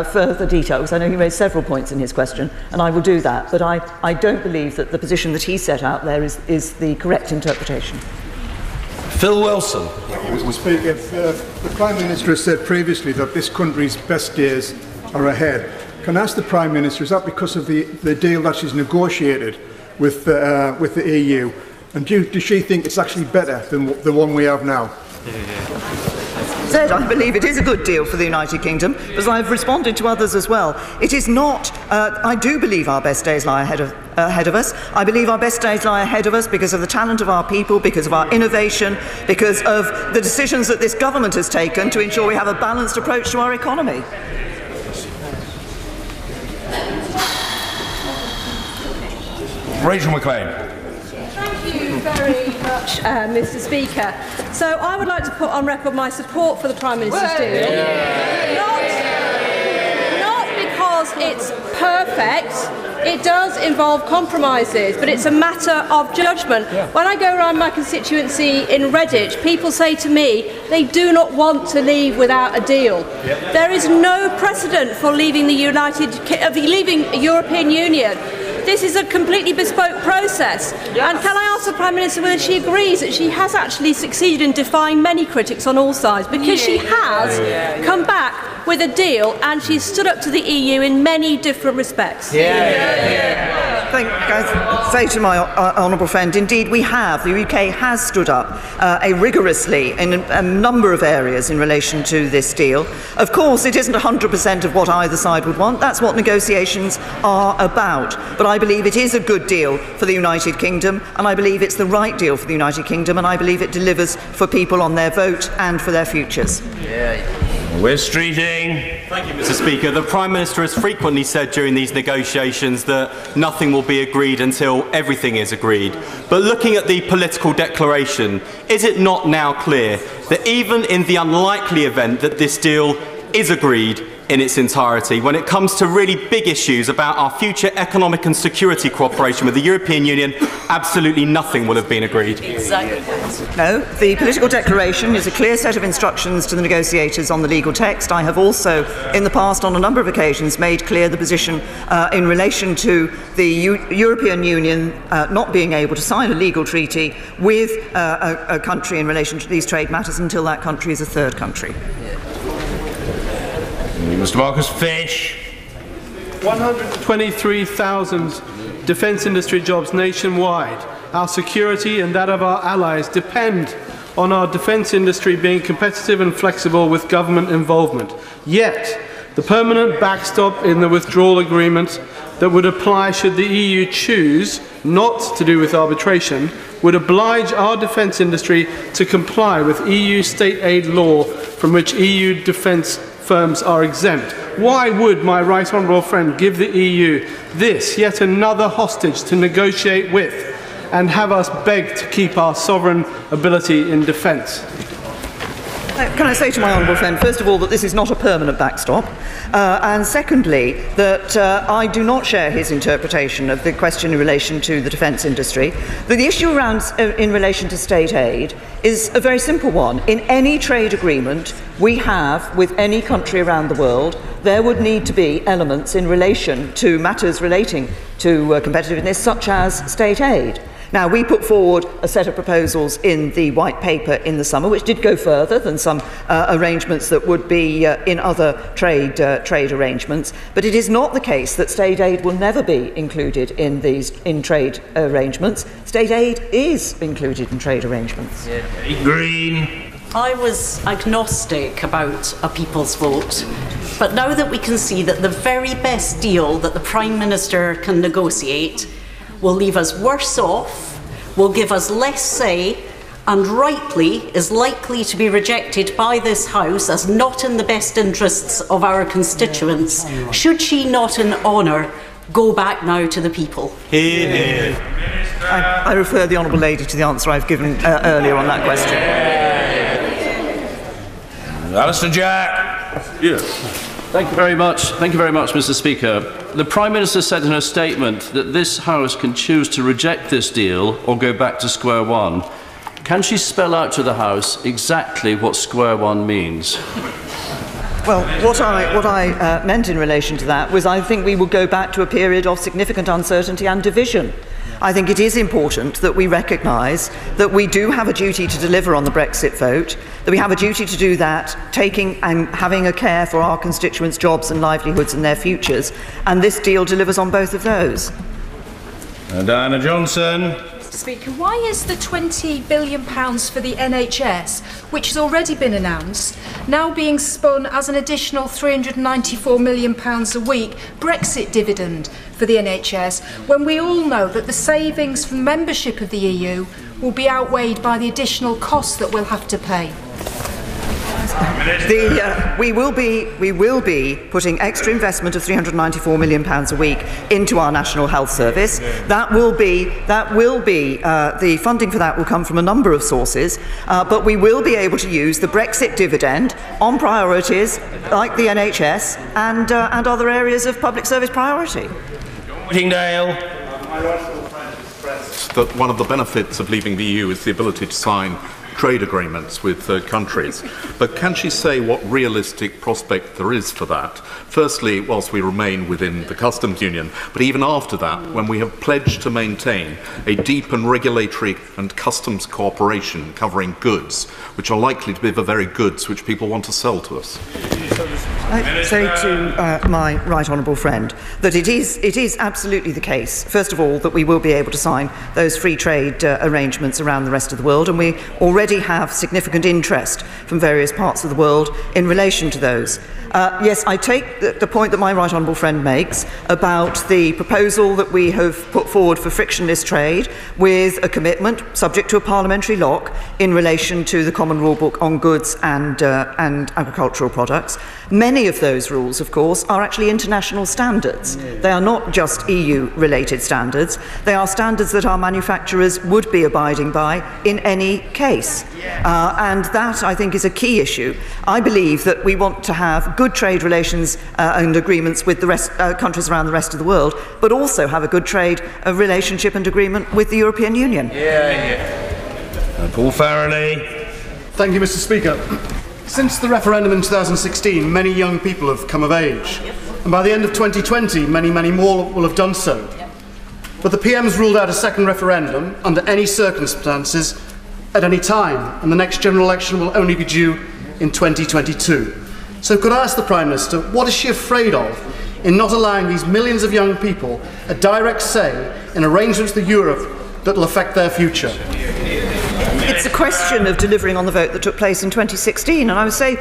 further details. I know he raised several points in his question, and I will do that. But I don't believe that the position that he set out there is the correct interpretation. Phil Wilson. Mr. Speaker, the Prime Minister has said previously that this country's best days are ahead. Can I ask the Prime Minister, is that because of the deal that she's negotiated with the EU? And does she think it's actually better than the one we have now? I believe it is a good deal for the United Kingdom, as I've responded to others as well. It is not. I do believe our best days lie ahead of us. I believe our best days lie ahead of us because of the talent of our people, because of our innovation, because of the decisions that this government has taken to ensure we have a balanced approach to our economy. Rachel McLean. Thank you very much, Mr. Speaker. So I would like to put on record my support for the Prime Minister's deal. Not because it's perfect. It does involve compromises, but it's a matter of judgment. When I go around my constituency in Redditch, people say to me they do not want to leave without a deal. There is no precedent for leaving the European Union. This is a completely bespoke process. And can I ask the Prime Minister whether she agrees that she has actually succeeded in defying many critics on all sides, because she has come back with a deal and she's stood up to the EU in many different respects. I say to my honourable friend, indeed we have. The UK has stood up rigorously in a number of areas in relation to this deal. Of course, it isn't 100% of what either side would want. That's what negotiations are about. But I believe it is a good deal for the United Kingdom, and I believe it's the right deal for the United Kingdom, and I believe it delivers for people on their vote and for their futures. We're streeting. Thank you, Mr. Speaker. The Prime Minister has frequently said during these negotiations that nothing will be agreed until everything is agreed. But looking at the political declaration, is it not now clear that even in the unlikely event that this deal is agreed in its entirety, when it comes to really big issues about our future economic and security cooperation with the European Union, absolutely nothing will have been agreed? No, the political declaration is a clear set of instructions to the negotiators on the legal text. I have also, in the past, on a number of occasions, made clear the position in relation to the European Union not being able to sign a legal treaty with a country in relation to these trade matters until that country is a third country. Mr. Marcus Fish. 123,000 defence industry jobs nationwide. Our security and that of our allies depend on our defence industry being competitive and flexible with government involvement. Yet, the permanent backstop in the withdrawal agreement that would apply should the EU choose not to do with arbitration, would oblige our defence industry to comply with EU state aid law from which EU defence firms are exempt. Why would my right honourable friend give the EU this, yet another hostage to negotiate with, and have us beg to keep our sovereign ability in defence? Can I say to my honourable friend, first of all, that this is not a permanent backstop, and secondly, that I do not share his interpretation of the question in relation to the defence industry. The issue around in relation to state aid is a very simple one. In any trade agreement we have with any country around the world, there would need to be elements in relation to matters relating to competitiveness, such as state aid. Now, we put forward a set of proposals in the White Paper in the summer, which did go further than some arrangements that would be in other trade arrangements. But it is not the case that state aid will never be included in trade arrangements. State aid is included in trade arrangements. Green. I was agnostic about a people's vote, but now that we can see that the very best deal that the Prime Minister can negotiate will leave us worse off, will give us less say, and rightly is likely to be rejected by this House as not in the best interests of our constituents, should she not in honour go back now to the people? Hear, hear. I refer the honourable lady to the answer I've given earlier on that question. Alistair Jack. Yes. Thank you very much. Thank you very much, Mr. Speaker. The Prime Minister said in her statement that this House can choose to reject this deal or go back to square one. Can she spell out to the House exactly what square one means? Well, what I meant in relation to that was I think we will go back to a period of significant uncertainty and division. I think it is important that we recognise that we do have a duty to deliver on the Brexit vote, that we have a duty to do that, taking and having a care for our constituents' jobs and livelihoods and their futures, and this deal delivers on both of those. Diana Johnson. Mr. Speaker, why is the £20 billion for the NHS, which has already been announced, now being spun as an additional £394 million a week Brexit dividend for the NHS, when we all know that the savings from membership of the EU will be outweighed by the additional costs that we'll have to pay? We will be putting extra investment of £394 million a week into our National Health Service. That will be the funding for that will come from a number of sources, but we will be able to use the Brexit dividend on priorities like the NHS and other areas of public service priority. Whittingdale. That one of the benefits of leaving the EU is the ability to sign trade agreements with third countries. But can she say what realistic prospect there is for that? Firstly, whilst we remain within the customs union, but even after that, when we have pledged to maintain a deep and regulatory and customs cooperation covering goods, which are likely to be the very goods which people want to sell to us. I say to my right honourable friend that it is absolutely the case, first of all, that we will be able to sign those free trade arrangements around the rest of the world, and we already have significant interest from various parts of the world in relation to those. Yes, I take the point that my right honourable friend makes about the proposal that we have put forward for frictionless trade, with a commitment, subject to a parliamentary lock, in relation to the Common Rule Book on goods and agricultural products. Many of those rules, of course, are actually international standards. They are not just EU-related standards. They are standards that our manufacturers would be abiding by in any case. And that, I think, is a key issue. I believe that we want to have good trade relations and agreements with the countries around the rest of the world, but also have a good trade relationship and agreement with the European Union. Paul Farrelly. Thank you, Mr. Speaker. Since the referendum in 2016, many young people have come of age, and by the end of 2020, many more will have done so. But the PM's ruled out a second referendum under any circumstances at any time, and the next general election will only be due in 2022. So could I ask the Prime Minister, what is she afraid of in not allowing these millions of young people a direct say in arrangements with Europe that will affect their future? It's a question of delivering on the vote that took place in 2016, and I would say,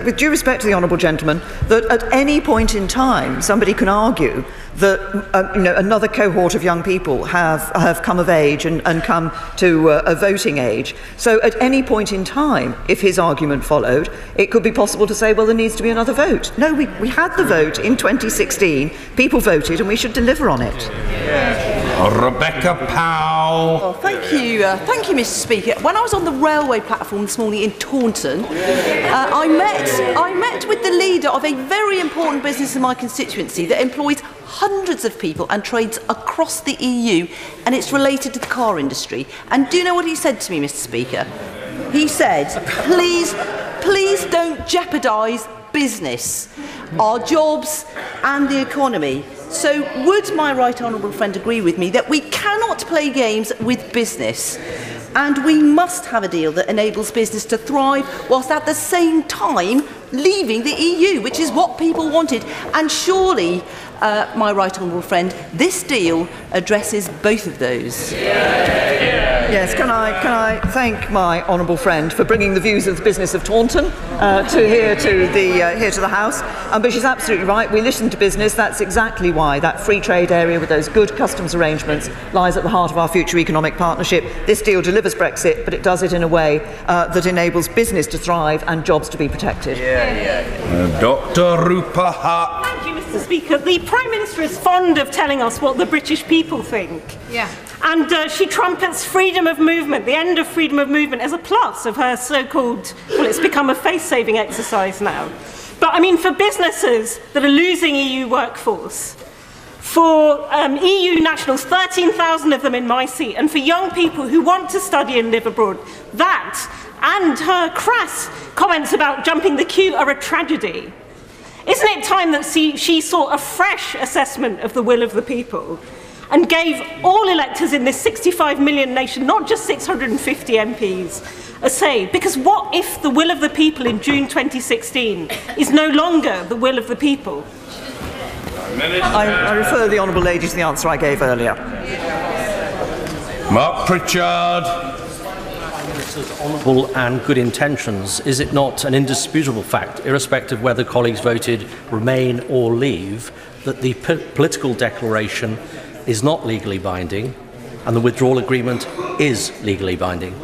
with due respect to the honourable gentleman, that at any point in time somebody can argue that another cohort of young people have come of age and come to a voting age. So at any point in time, if his argument followed, it could be possible to say, well, there needs to be another vote. No, we had the vote in 2016, people voted, and we should deliver on it. Rebecca Powell. Oh, thank you, Mr. Speaker. When I was on the railway platform this morning in Taunton, I met with the leader of a very important business in my constituency that employs hundreds of people and trades across the EU, and it's related to the car industry. And do you know what he said to me, Mr. Speaker? He said, please don't jeopardise business, our jobs and the economy. So would my right honourable friend agree with me that we cannot play games with business, and we must have a deal that enables business to thrive whilst at the same time leaving the EU, which is what people wanted? And surely, my right honourable friend, this deal addresses both of those. Yes, can I thank my honourable friend for bringing the views of the business of Taunton here to the House? But she's absolutely right. We listen to business. That's exactly why that free trade area with those good customs arrangements lies at the heart of our future economic partnership. This deal delivers Brexit, but it does it in a way that enables business to thrive and jobs to be protected. Dr. Rupa Huck. Thank you, Mr. Speaker. The Prime Minister is fond of telling us what the British people think. Yeah. And she trumpets freedom of movement, the end of freedom of movement, as a plus of her so-called, well, it's become a face-saving exercise now. But I mean, for businesses that are losing EU workforce, for EU nationals, 13,000 of them in my seat, and for young people who want to study and live abroad, that and her crass comments about jumping the queue are a tragedy. Isn't it time that she sought a fresh assessment of the will of the people and gave all electors in this 65 million nation, not just 650 MPs, a say? Because what if the will of the people in June 2016 is no longer the will of the people? I refer the honourable lady to the answer I gave earlier. Mark Pritchard. Honourable and good intentions, is it not an indisputable fact, irrespective of whether colleagues voted Remain or Leave, that the political declaration is not legally binding and the withdrawal agreement is legally binding?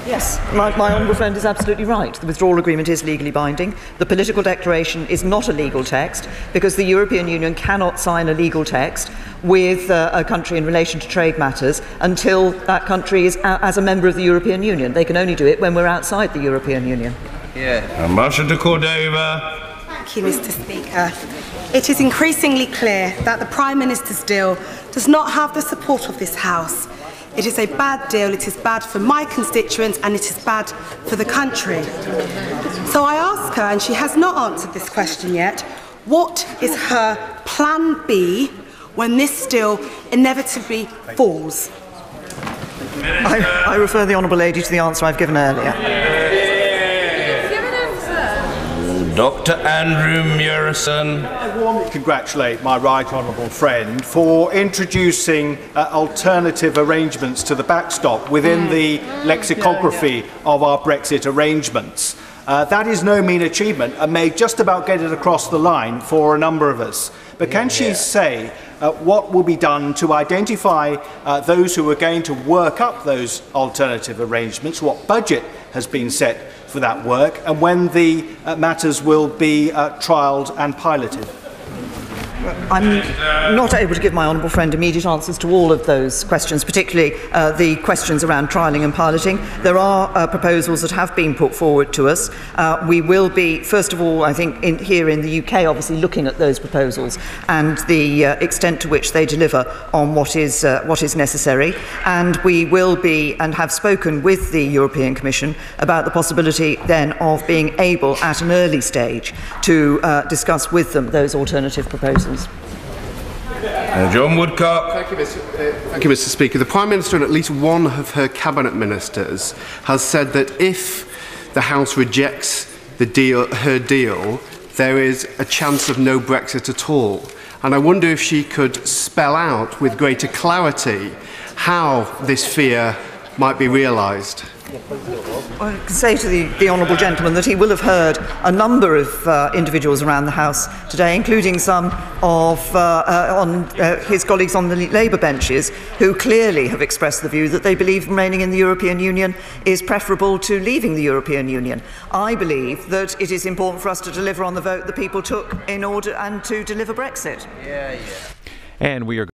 Yes, my honourable friend is absolutely right. The withdrawal agreement is legally binding. The political declaration is not a legal text because the European Union cannot sign a legal text with a country in relation to trade matters until that country is as a member of the European Union. They can only do it when we're outside the European Union. Ambassador Cordova. Thank you, Mr. Speaker. It is increasingly clear that the Prime Minister's deal does not have the support of this House. It is a bad deal, it is bad for my constituents and it is bad for the country. So I ask her, and she has not answered this question yet, what is her plan B when this deal inevitably falls? I refer the honourable lady to the answer I've given earlier. Dr. Andrew Murison. I warmly congratulate my right honourable friend for introducing alternative arrangements to the backstop within the lexicography of our Brexit arrangements. That is no mean achievement and may just about get it across the line for a number of us. But can she say what will be done to identify those who are going to work up those alternative arrangements, what budget has been set for that work, and when the matters will be trialled and piloted? I'm not able to give my honourable friend immediate answers to all of those questions, particularly the questions around trialling and piloting. There are proposals that have been put forward to us. We will be, first of all, I think, here in the UK, obviously looking at those proposals and the extent to which they deliver on what is necessary. And we will be, and have spoken with the European Commission about the possibility then of being able, at an early stage, to discuss with them those alternative proposals. John Woodcock. Thank you, Mr. Speaker. The Prime Minister and at least one of her cabinet ministers has said that if the House rejects her deal, there is a chance of no Brexit at all. And I wonder if she could spell out with greater clarity how this fear might be realised. I can say to the honourable gentleman that he will have heard a number of individuals around the House today, including some of his colleagues on the Labour benches, who clearly have expressed the view that they believe remaining in the European Union is preferable to leaving the European Union. I believe that it is important for us to deliver on the vote the people took in order and to deliver Brexit. And we are